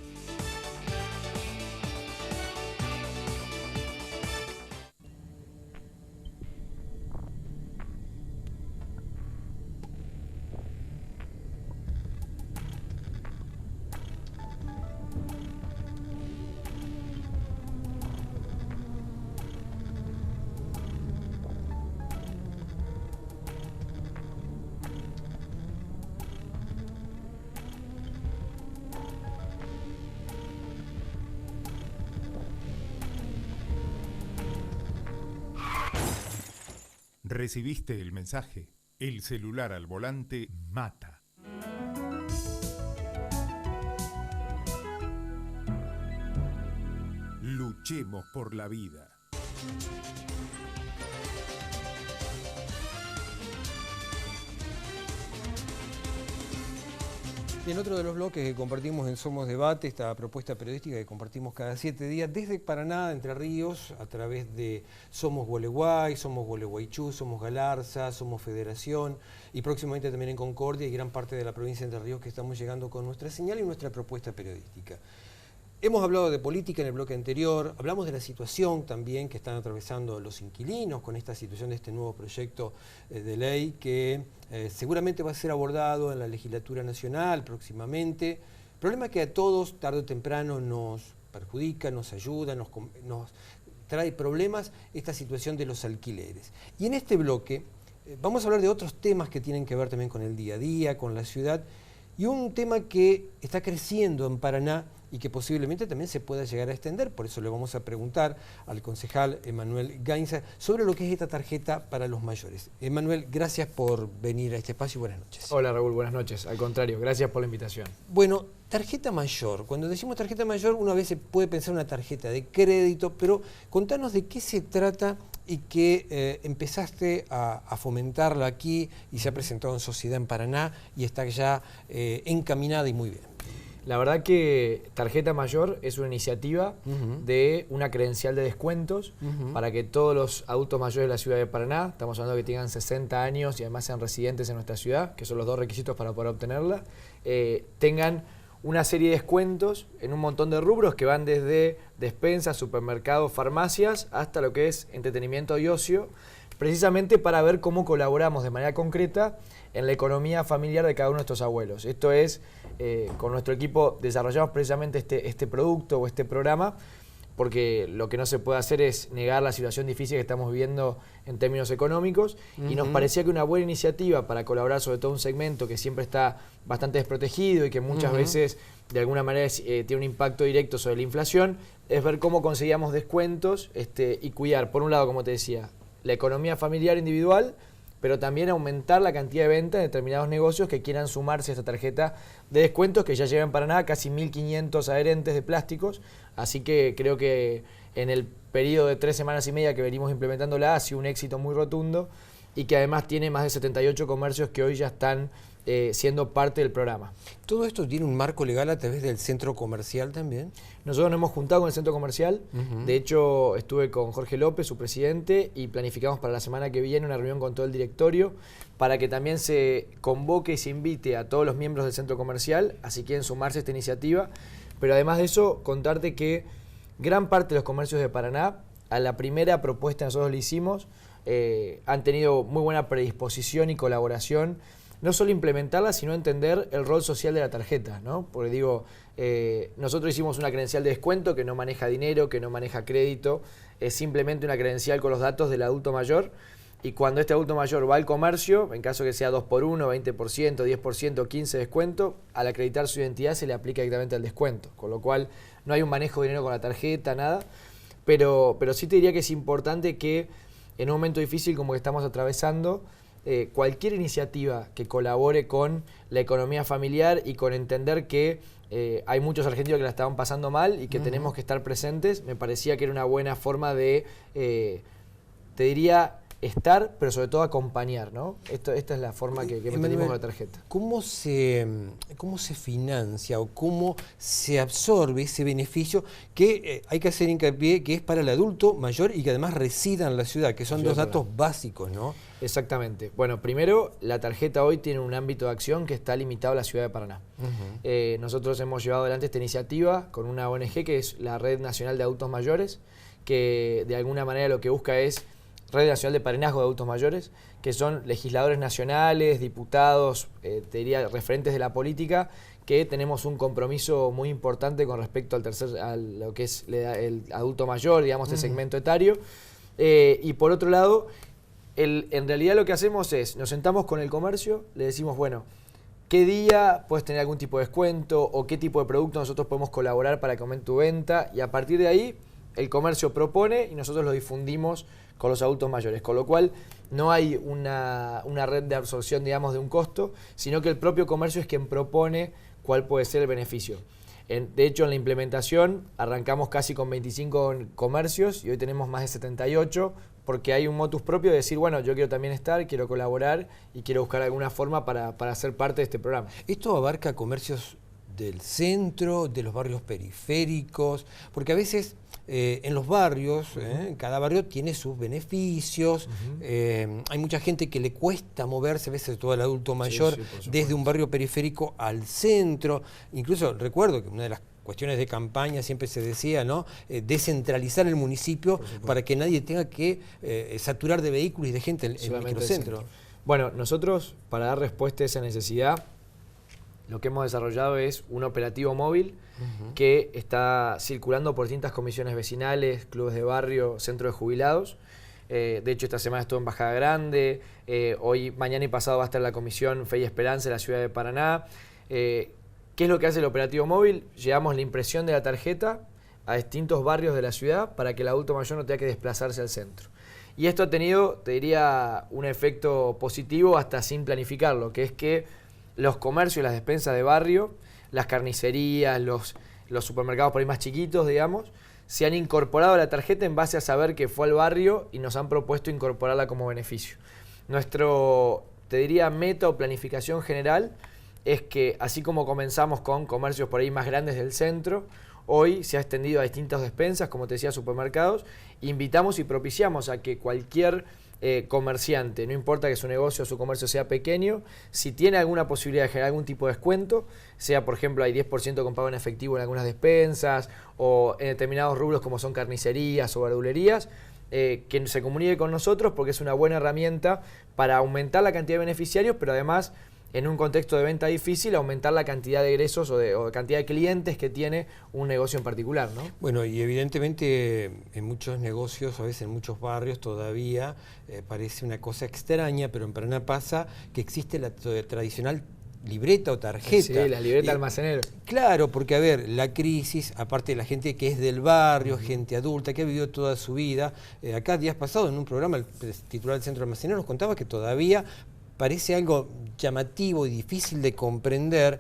¿Recibiste el mensaje? El celular al volante mata. Luchemos por la vida.
En otro de los bloques que compartimos en Somos Debate, esta propuesta periodística que compartimos cada 7 días desde Paraná, Entre Ríos, a través de Somos Gualeguay, Somos Gualeguaychú, Somos Galarza, Somos Federación y próximamente también en Concordia y gran parte de la provincia de Entre Ríos que estamos llegando con nuestra señal y nuestra propuesta periodística. Hemos hablado de política en el bloque anterior, hablamos de la situación también que están atravesando los inquilinos con esta situación de este nuevo proyecto de ley que seguramente va a ser abordado en la legislatura nacional próximamente. Problema que a todos, tarde o temprano, nos perjudica, nos ayuda, nos trae problemas esta situación de los alquileres. Y en este bloque vamos a hablar de otros temas que tienen que ver también con el día a día, con la ciudad, y un tema que está creciendo en Paraná y que posiblemente también se pueda llegar a extender. Por eso le vamos a preguntar al concejal Emanuel Gainza sobre lo que es esta tarjeta para los mayores. Emanuel, gracias por venir a este espacio y buenas noches.
Hola Raúl, buenas noches. Al contrario, gracias por la invitación.
Bueno, tarjeta mayor. Cuando decimos tarjeta mayor, uno a veces puede pensar en una tarjeta de crédito, pero contanos de qué se trata y que empezaste a fomentarla aquí y se ha presentado en Sociedad en Paraná y está ya encaminada y muy bien.
La verdad que Tarjeta Mayor es una iniciativa de una credencial de descuentos para que todos los adultos mayores de la ciudad de Paraná, estamos hablando de que tengan 60 años y además sean residentes en nuestra ciudad, que son los 2 requisitos para poder obtenerla, tengan una serie de descuentos en un montón de rubros que van desde despensas, supermercados, farmacias, hasta lo que es entretenimiento y ocio, precisamente para ver cómo colaboramos de manera concreta en la economía familiar de cada uno de estos abuelos. Esto es, con nuestro equipo desarrollamos precisamente este producto o este programa, porque lo que no se puede hacer es negar la situación difícil que estamos viviendo en términos económicos, y nos parecía que una buena iniciativa para colaborar sobre todo un segmento que siempre está bastante desprotegido y que muchas veces de alguna manera tiene un impacto directo sobre la inflación, es ver cómo conseguíamos descuentos y cuidar, por un lado, como te decía, la economía familiar individual, pero también aumentar la cantidad de venta de determinados negocios que quieran sumarse a esta tarjeta de descuentos que ya lleva en Paraná casi 1.500 adherentes de plásticos, así que creo que en el periodo de 3 semanas y media que venimos implementándola ha sido un éxito muy rotundo y que además tiene más de 78 comercios que hoy ya están siendo parte del programa.
¿Todo esto tiene un marco legal a través del centro comercial también?
Nosotros nos hemos juntado con el centro comercial, de hecho estuve con Jorge López, su presidente, y planificamos para la semana que viene una reunión con todo el directorio para que también se convoque y se invite a todos los miembros del centro comercial, así quieren sumarse a esta iniciativa, pero además de eso, contarte que gran parte de los comercios de Paraná, a la primera propuesta que nosotros le hicimos, han tenido muy buena predisposición y colaboración, no solo implementarla, sino entender el rol social de la tarjeta, ¿no? Porque digo, nosotros hicimos una credencial de descuento que no maneja dinero, que no maneja crédito, es simplemente una credencial con los datos del adulto mayor, y cuando este adulto mayor va al comercio, en caso que sea 2x1, 20%, 10%, 15% de descuento, al acreditar su identidad se le aplica directamente el descuento, con lo cual no hay un manejo de dinero con la tarjeta, nada, pero sí te diría que es importante que en un momento difícil como que estamos atravesando, cualquier iniciativa que colabore con la economía familiar y con entender que hay muchos argentinos que la estaban pasando mal y que tenemos que estar presentes, me parecía que era una buena forma de, te diría, estar, pero sobre todo acompañar, ¿no? Esta es la forma que tenemos con la tarjeta.
¿Cómo se financia o cómo se absorbe ese beneficio que hay que hacer hincapié que es para el adulto mayor y que además resida en la ciudad, que son dos datos básicos, ¿no?
Exactamente. Bueno, primero, la tarjeta hoy tiene un ámbito de acción que está limitado a la ciudad de Paraná. Nosotros hemos llevado adelante esta iniciativa con una ONG que es la Red Nacional de Adultos Mayores, que de alguna manera lo que busca es Red Nacional de Padrinazgo de Adultos Mayores, que son legisladores nacionales, diputados, te diría referentes de la política, que tenemos un compromiso muy importante con respecto a lo que es el adulto mayor, digamos, este segmento etario. Y por otro lado, en realidad lo que hacemos es, nos sentamos con el comercio, le decimos, bueno, ¿qué día puedes tener algún tipo de descuento o qué tipo de producto nosotros podemos colaborar para que aumente tu venta? Y a partir de ahí, el comercio propone y nosotros lo difundimos con los adultos mayores, con lo cual no hay una red de absorción, digamos, de un costo, sino que el propio comercio es quien propone cuál puede ser el beneficio. De hecho, en la implementación arrancamos casi con 25 comercios y hoy tenemos más de 78, porque hay un motus propio de decir, bueno, yo quiero también estar, quiero colaborar y quiero buscar alguna forma para ser parte de este programa.
¿Esto abarca comercios del centro, de los barrios periféricos? Porque a veces en los barrios, cada barrio tiene sus beneficios, hay mucha gente que le cuesta moverse, a veces todo el adulto mayor, desde un barrio periférico al centro. Incluso recuerdo que una de las cuestiones de campaña siempre se decía, ¿no? Descentralizar el municipio para que nadie tenga que saturar de vehículos y de gente en el microcentro.
Bueno, nosotros para dar respuesta a esa necesidad, lo que hemos desarrollado es un operativo móvil que está circulando por distintas comisiones vecinales, clubes de barrio, centros de jubilados. De hecho, esta semana estuvo en Bajada Grande, hoy, mañana y pasado va a estar la comisión Fe y Esperanza en la ciudad de Paraná. ¿Qué es lo que hace el operativo móvil? Llevamos la impresión de la tarjeta a distintos barrios de la ciudad para que el adulto mayor no tenga que desplazarse al centro. Y esto ha tenido, te diría, un efecto positivo hasta sin planificarlo, que es que los comercios y las despensas de barrio, las carnicerías, los supermercados por ahí más chiquitos, digamos, se han incorporado a la tarjeta en base a saber que fue al barrio y nos han propuesto incorporarla como beneficio. Nuestro, te diría, meta o planificación general es que, así como comenzamos con comercios por ahí más grandes del centro, hoy se ha extendido a distintas despensas, como te decía, supermercados. Invitamos y propiciamos a que cualquier comerciante, no importa que su negocio o su comercio sea pequeño, si tiene alguna posibilidad de generar algún tipo de descuento, sea por ejemplo hay 10% con pago en efectivo en algunas despensas o en determinados rubros como son carnicerías o verdulerías, que se comunique con nosotros porque es una buena herramienta para aumentar la cantidad de beneficiarios, pero además en un contexto de venta difícil, aumentar la cantidad de egresos o de cantidad de clientes que tiene un negocio en particular, ¿no?
Bueno, y evidentemente en muchos negocios, a veces en muchos barrios todavía parece una cosa extraña, pero en Paraná pasa que existe la tradicional libreta o tarjeta.
Sí, la libreta almacenero.
Claro, porque a ver, la crisis, aparte de la gente que es del barrio, gente adulta, que ha vivido toda su vida, acá días pasados en un programa, el titular del Centro Almacenero nos contaba que todavía parece algo llamativo y difícil de comprender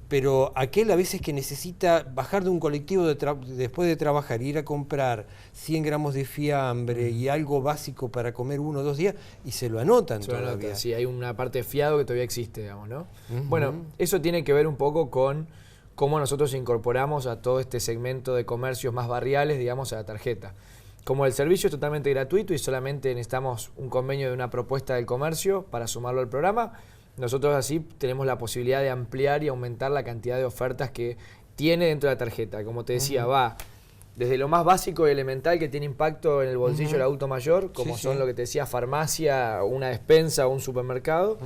pero aquel a veces que necesita bajar de un colectivo después de trabajar, ir a comprar 100 gramos de fiambre y algo básico para comer 1 o 2 días, y se lo anotan todavía.
Sí, hay una parte de fiado que todavía existe, digamos, ¿no? Bueno, eso tiene que ver un poco con cómo nosotros incorporamos a todo este segmento de comercios más barriales, digamos, a la tarjeta. Como el servicio es totalmente gratuito y solamente necesitamos un convenio de una propuesta del comercio para sumarlo al programa, nosotros así tenemos la posibilidad de ampliar y aumentar la cantidad de ofertas que tiene dentro de la tarjeta. Como te decía, va desde lo más básico y elemental que tiene impacto en el bolsillo del adulto mayor, como son lo que te decía, farmacia, una despensa o un supermercado,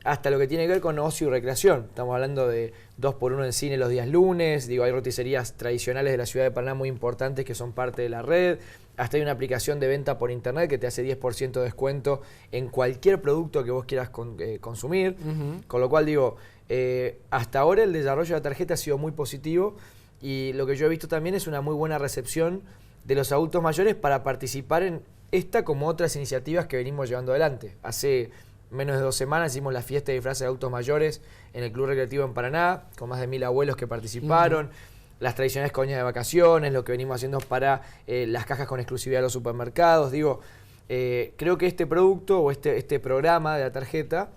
hasta lo que tiene que ver con ocio y recreación. Estamos hablando de 2x1 en cine los días lunes, digo, hay roticerías tradicionales de la ciudad de Paraná muy importantes que son parte de la red, hasta hay una aplicación de venta por internet que te hace 10% de descuento en cualquier producto que vos quieras consumir, con lo cual digo, hasta ahora el desarrollo de la tarjeta ha sido muy positivo. Y lo que yo he visto también es una muy buena recepción de los adultos mayores para participar en esta como otras iniciativas que venimos llevando adelante. Hace menos de 2 semanas hicimos la fiesta de disfraces de adultos mayores en el Club Recreativo en Paraná, con más de 1000 abuelos que participaron. Las tradicionales colonias de vacaciones, lo que venimos haciendo para las cajas con exclusividad de los supermercados. Digo, creo que este producto o este programa de la tarjeta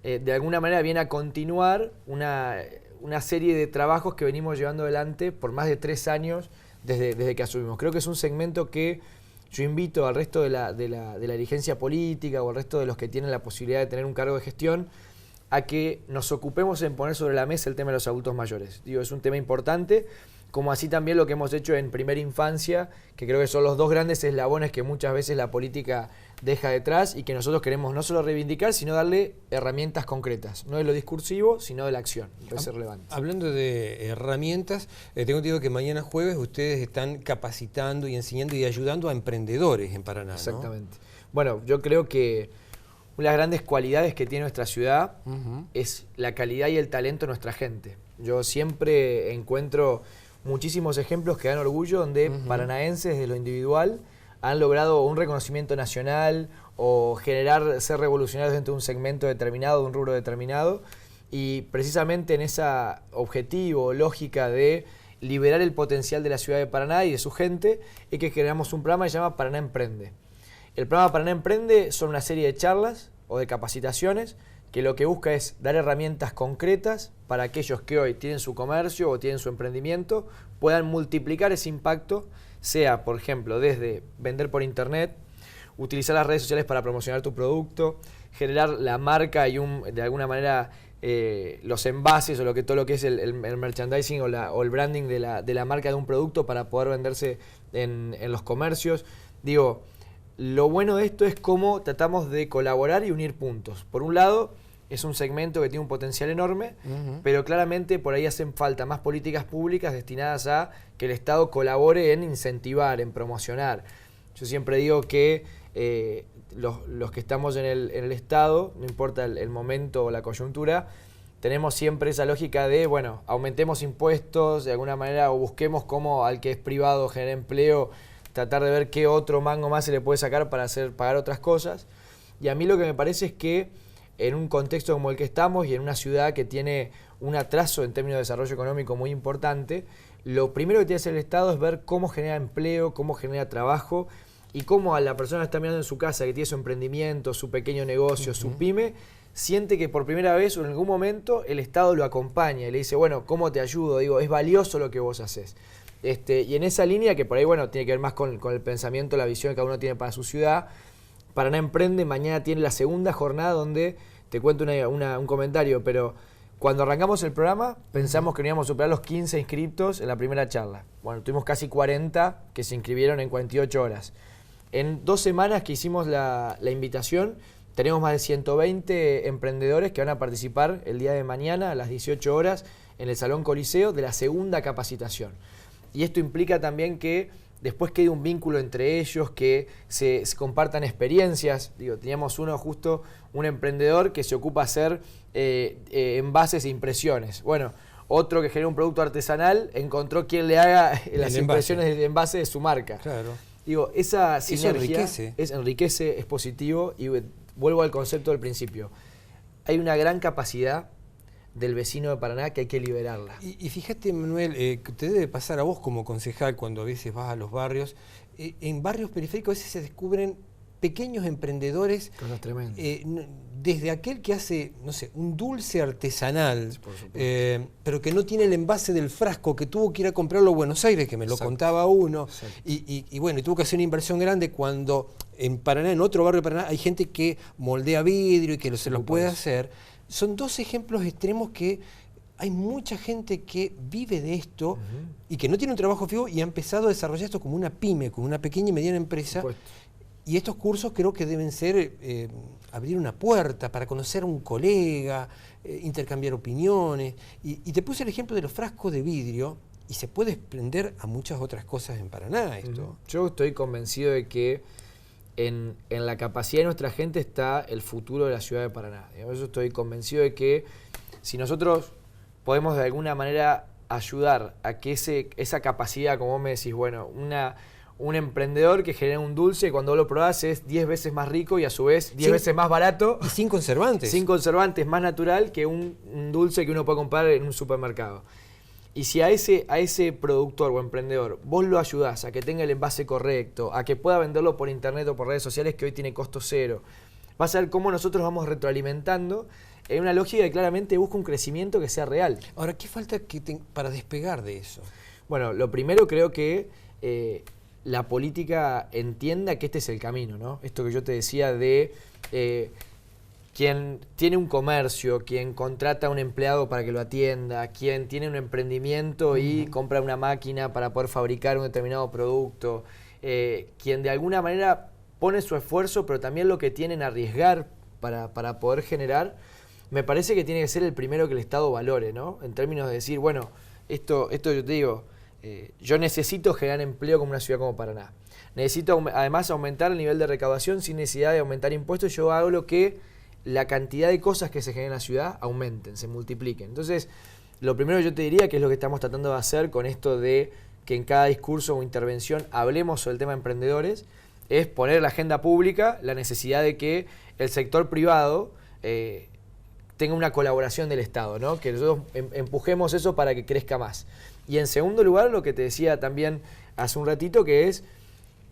de alguna manera viene a continuar una serie de trabajos que venimos llevando adelante por más de 3 años desde que asumimos. Creo que es un segmento que yo invito al resto de la dirigencia política o al resto de los que tienen la posibilidad de tener un cargo de gestión a que nos ocupemos en poner sobre la mesa el tema de los adultos mayores. Digo, es un tema importante, como así también lo que hemos hecho en primera infancia, que creo que son los 2 grandes eslabones que muchas veces la política deja detrás y que nosotros queremos no solo reivindicar, sino darle herramientas concretas, no de lo discursivo, sino de la acción. Es relevante.
Hablando de herramientas, tengo entendido que mañana jueves ustedes están capacitando y enseñando y ayudando a emprendedores en Paraná, ¿no?
Exactamente. Bueno, yo creo que una de las grandes cualidades que tiene nuestra ciudad es la calidad y el talento de nuestra gente. Yo siempre encuentro muchísimos ejemplos que dan orgullo donde paranaenses de lo individual han logrado un reconocimiento nacional o ser revolucionarios dentro de un segmento determinado, de un rubro determinado, y precisamente en esa objetivo, lógica de liberar el potencial de la ciudad de Paraná y de su gente, es que generamos un programa que se llama Paraná Emprende. El programa Paraná Emprende son una serie de charlas o de capacitaciones que lo que busca es dar herramientas concretas para aquellos que hoy tienen su comercio o tienen su emprendimiento, puedan multiplicar ese impacto, sea, por ejemplo, desde vender por internet, utilizar las redes sociales para promocionar tu producto, generar la marca y de alguna manera los envases o todo lo que es el merchandising o el branding de la marca de un producto para poder venderse en los comercios. Digo, lo bueno de esto es cómo tratamos de colaborar y unir puntos. Por un lado, es un segmento que tiene un potencial enorme, pero claramente por ahí hacen falta más políticas públicas destinadas a que el Estado colabore en incentivar, en promocionar. Yo siempre digo que los que estamos en el Estado, no importa el momento o la coyuntura, tenemos siempre esa lógica de, bueno, aumentemos impuestos de alguna manera o busquemos cómo al que es privado genera empleo, tratar de ver qué otro mango más se le puede sacar para pagar otras cosas. Y a mí lo que me parece es que en un contexto como el que estamos y en una ciudad que tiene un atraso en términos de desarrollo económico muy importante, lo primero que tiene que hacer el Estado es ver cómo genera empleo, cómo genera trabajo y cómo a la persona que está mirando en su casa, que tiene su emprendimiento, su pequeño negocio, su pyme, siente que por primera vez o en algún momento el Estado lo acompaña y le dice, bueno, ¿cómo te ayudo? Digo, es valioso lo que vos haces. Y en esa línea, que por ahí bueno tiene que ver más con el pensamiento, la visión que cada uno tiene para su ciudad, Paraná Emprende mañana tiene la segunda jornada donde, te cuento un comentario, pero cuando arrancamos el programa pensamos que no íbamos a superar los 15 inscriptos en la primera charla. Bueno, tuvimos casi 40 que se inscribieron en 48 horas. En 2 semanas que hicimos la invitación, tenemos más de 120 emprendedores que van a participar el día de mañana a las 18 horas en el Salón Coliseo de la segunda capacitación. Y esto implica también que después quede un vínculo entre ellos, que se compartan experiencias. Digo, teníamos un emprendedor que se ocupa de hacer envases e impresiones. Bueno, otro que genera un producto artesanal encontró quien le haga las impresiones de envase de su marca. Claro. Digo, esa sinergia enriquece, es positivo y vuelvo al concepto del principio. Hay una gran capacidad del vecino de Paraná que hay que liberarla.
Y fíjate, Manuel, que te debe pasar a vos como concejal cuando a veces vas a los barrios. En barrios periféricos a veces se descubren pequeños emprendedores.
Cosas tremendas.
Desde aquel que hace, no sé, un dulce artesanal, pero que no tiene el envase del frasco, que tuvo que ir a comprarlo a Buenos Aires, que me lo contaba uno, y bueno, y tuvo que hacer una inversión grande cuando en Paraná, en otro barrio de Paraná, hay gente que moldea vidrio y que se lo puede hacer. Son dos ejemplos extremos que hay mucha gente que vive de esto y que no tiene un trabajo fijo y ha empezado a desarrollar esto como una pyme, como una pequeña y mediana empresa. Y estos cursos creo que deben ser abrir una puerta para conocer a un colega, intercambiar opiniones. Y te puse el ejemplo de los frascos de vidrio y se puede extender a muchas otras cosas en Paraná esto.
Yo estoy convencido de que en la capacidad de nuestra gente está el futuro de la ciudad de Paraná. Yo estoy convencido de que si nosotros podemos de alguna manera ayudar a que esa capacidad, como vos me decís, bueno, un emprendedor que genera un dulce y cuando vos lo probás es 10 veces más rico y a su vez 10 veces más barato.
Y sin conservantes.
Sin conservantes, más natural que un dulce que uno puede comprar en un supermercado. Y si a ese productor o emprendedor vos lo ayudás a que tenga el envase correcto, a que pueda venderlo por internet o por redes sociales que hoy tiene costo cero, vas a ver cómo nosotros vamos retroalimentando en una lógica que claramente busca un crecimiento que sea real.
Ahora, ¿qué falta para despegar de eso?
Bueno, lo primero creo que la política entienda que este es el camino, ¿no? Esto que yo te decía de quien tiene un comercio, quien contrata a un empleado para que lo atienda, quien tiene un emprendimiento y compra una máquina para poder fabricar un determinado producto, quien de alguna manera pone su esfuerzo, pero también lo que tienen a arriesgar para poder generar, me parece que tiene que ser el primero que el Estado valore, ¿no? En términos de decir, bueno, esto yo te digo, yo necesito generar empleo como una ciudad como Paraná. Necesito además aumentar el nivel de recaudación sin necesidad de aumentar impuestos. Yo hago lo que la cantidad de cosas que se generan en la ciudad aumenten, se multipliquen. Entonces, lo primero que yo te diría, que es lo que estamos tratando de hacer con esto de que en cada discurso o intervención hablemos sobre el tema de emprendedores, es poner en la agenda pública la necesidad de que el sector privado tenga una colaboración del Estado, ¿no? Que nosotros empujemos eso para que crezca más. Y en segundo lugar, lo que te decía también hace un ratito, que es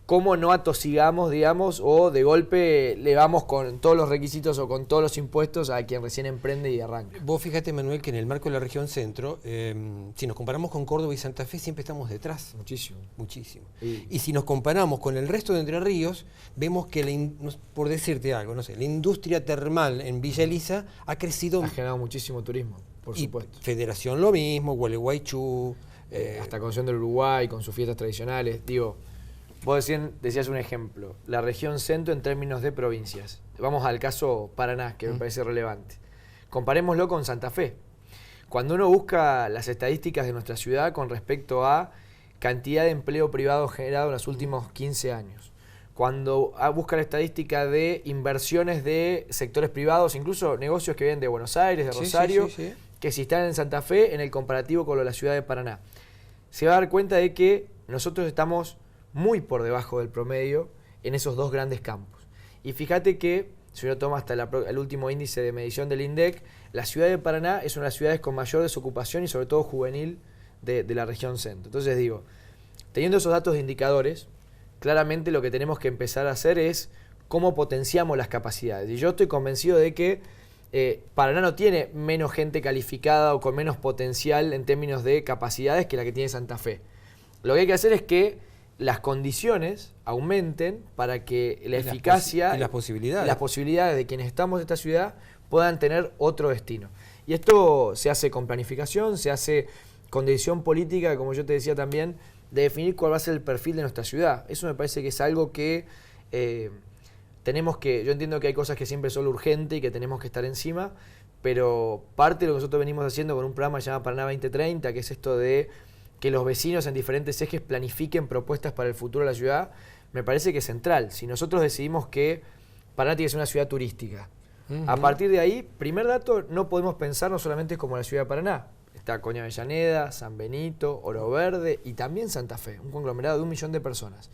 cómo no atosigamos, digamos, o de golpe le vamos con todos los requisitos o con todos los impuestos a quien recién emprende y arranca.
Vos fíjate, Manuel, que en el marco de la región centro, si nos comparamos con Córdoba y Santa Fe, siempre estamos detrás.
Muchísimo.
Muchísimo. Y si nos comparamos con el resto de Entre Ríos, vemos que, por decirte algo, no sé, la industria termal en Villa Elisa ha crecido.
Ha generado muchísimo turismo, por supuesto.
Federación lo mismo, Gualeguaychú.
Hasta Concepción del Uruguay, con sus fiestas tradicionales. Digo, vos decías un ejemplo, la región centro en términos de provincias. Vamos al caso Paraná, que me parece relevante. Comparémoslo con Santa Fe. Cuando uno busca las estadísticas de nuestra ciudad con respecto a cantidad de empleo privado generado en los últimos 15 años, cuando busca la estadística de inversiones de sectores privados, incluso negocios que vienen de Buenos Aires, de Rosario, que si están en Santa Fe, en el comparativo con la ciudad de Paraná, se va a dar cuenta de que nosotros estamos muy por debajo del promedio en esos dos grandes campos. Y fíjate que, si uno toma hasta el último índice de medición del INDEC, la ciudad de Paraná es una de las ciudades con mayor desocupación y sobre todo juvenil de la región centro. Entonces digo, teniendo esos datos de indicadores, claramente lo que tenemos que empezar a hacer es cómo potenciamos las capacidades. Y yo estoy convencido de que Paraná no tiene menos gente calificada o con menos potencial en términos de capacidades que la que tiene Santa Fe. Lo que hay que hacer es que las condiciones aumenten para que la eficacia
y las
posibilidades de quienes estamos en esta ciudad puedan tener otro destino. Y esto se hace con planificación, se hace con decisión política, como yo te decía también, de definir cuál va a ser el perfil de nuestra ciudad. Eso me parece que es algo que yo entiendo que hay cosas que siempre son urgentes y que tenemos que estar encima, pero parte de lo que nosotros venimos haciendo con un programa llamado Paraná 2030, que es esto de que los vecinos en diferentes ejes planifiquen propuestas para el futuro de la ciudad, me parece que es central. Si nosotros decidimos que Paraná tiene que ser una ciudad turística, a partir de ahí, primer dato, no podemos pensar no solamente como la ciudad de Paraná. Está Coña Avellaneda, San Benito, Oro Verde y también Santa Fe, un conglomerado de 1 millón de personas.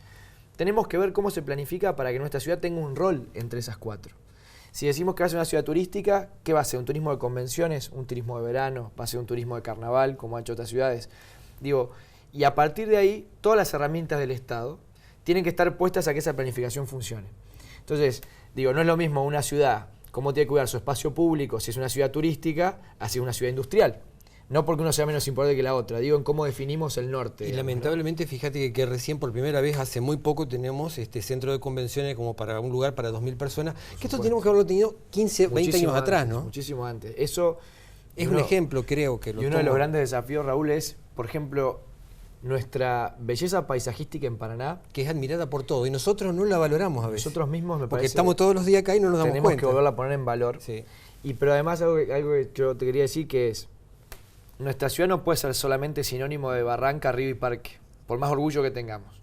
Tenemos que ver cómo se planifica para que nuestra ciudad tenga un rol entre esas 4. Si decimos que va a ser una ciudad turística, ¿qué va a ser? ¿Un turismo de convenciones? ¿Un turismo de verano? ¿Va a ser un turismo de carnaval, como han hecho otras ciudades? Digo, y a partir de ahí, todas las herramientas del Estado tienen que estar puestas a que esa planificación funcione. Entonces, digo, no es lo mismo una ciudad, cómo tiene que cuidar su espacio público, si es una ciudad turística, así es una ciudad industrial. No porque uno sea menos importante que la otra, digo en cómo definimos el norte.
Y
digamos,
lamentablemente, fíjate que recién por primera vez, hace muy poco, tenemos este centro de convenciones como para un lugar para 2.000 personas, que esto tenemos que haberlo tenido 15, 20 años atrás, ¿no?
Muchísimo antes. Eso
es un ejemplo, creo que lo
Y uno de los grandes desafíos, Raúl, es, por ejemplo, nuestra belleza paisajística en Paraná.
Que es admirada por todo, y nosotros no la valoramos a veces.
Nosotros mismos, me parece.
Porque estamos todos los días acá y no nos damos cuenta.
Tenemos que volverla a poner en valor.
Sí.
Pero además algo que yo te quería decir que es, nuestra ciudad no puede ser solamente sinónimo de barranca, río y parque, por más orgullo que tengamos.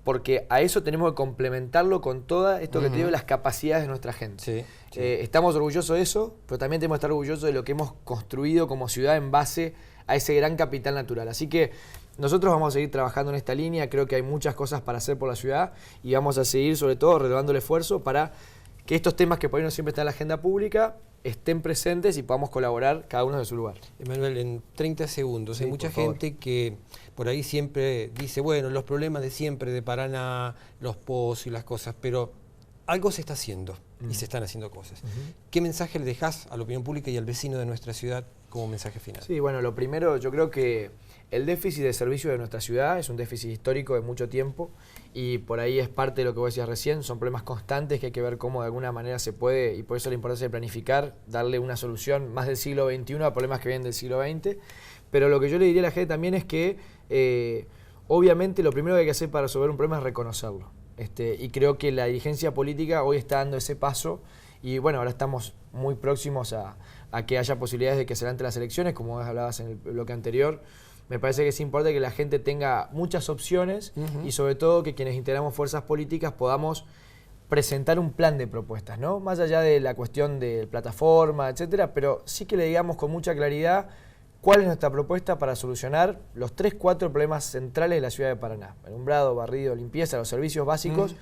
Porque a eso tenemos que complementarlo con todo esto que te digo, las capacidades de nuestra gente.
Sí, sí.
Estamos orgullosos de eso, pero también tenemos que estar orgullosos de lo que hemos construido como ciudad en base a ese gran capital natural. Así que nosotros vamos a seguir trabajando en esta línea, creo que hay muchas cosas para hacer por la ciudad y vamos a seguir sobre todo renovando el esfuerzo para que estos temas que por ahí no siempre están en la agenda pública estén presentes y podamos colaborar cada uno de su lugar.
Emanuel, en 30 segundos,
Sí,
hay mucha
por favor.
gente que por ahí siempre dice, bueno, los problemas de siempre de Paraná, los pozos y las cosas, pero algo se está haciendo y se están haciendo cosas. ¿Qué mensaje le dejás a la opinión pública y al vecino de nuestra ciudad como mensaje final?
Sí, bueno, lo primero, yo creo que el déficit de servicio de nuestra ciudad es un déficit histórico de mucho tiempo y por ahí es parte de lo que vos decías recién, son problemas constantes que hay que ver cómo de alguna manera se puede, y por eso la importancia de planificar, darle una solución más del siglo XXI a problemas que vienen del siglo XX. Pero lo que yo le diría a la gente también es que obviamente lo primero que hay que hacer para resolver un problema es reconocerlo. Y creo que la dirigencia política hoy está dando ese paso y bueno, ahora estamos muy próximos a que haya posibilidades de que se adelante las elecciones, como vos hablabas en el bloque anterior. Me parece que es importante que la gente tenga muchas opciones y sobre todo que quienes integramos fuerzas políticas podamos presentar un plan de propuestas, ¿no? Más allá de la cuestión de plataforma, etcétera, pero sí que le digamos con mucha claridad cuál es nuestra propuesta para solucionar los 3-4 problemas centrales de la ciudad de Paraná. Alumbrado, barrido, limpieza, los servicios básicos,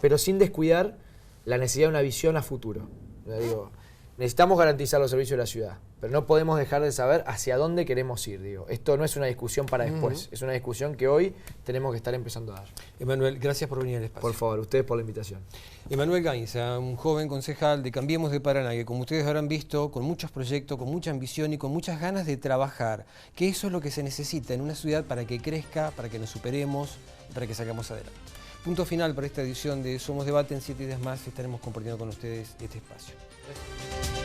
pero sin descuidar la necesidad de una visión a futuro. Digo, necesitamos garantizar los servicios de la ciudad, pero no podemos dejar de saber hacia dónde queremos ir. Digo, esto no es una discusión para después, es una discusión que hoy tenemos que estar empezando a dar.
Emanuel, gracias por venir al espacio.
Por favor, ustedes por la invitación.
Emanuel Gainza, un joven concejal de Cambiemos de Paraná, que como ustedes habrán visto, con muchos proyectos, con mucha ambición y con muchas ganas de trabajar, que eso es lo que se necesita en una ciudad para que crezca, para que nos superemos, para que salgamos adelante. Punto final para esta edición de Somos Debate. En 7 días más estaremos compartiendo con ustedes este espacio. Gracias.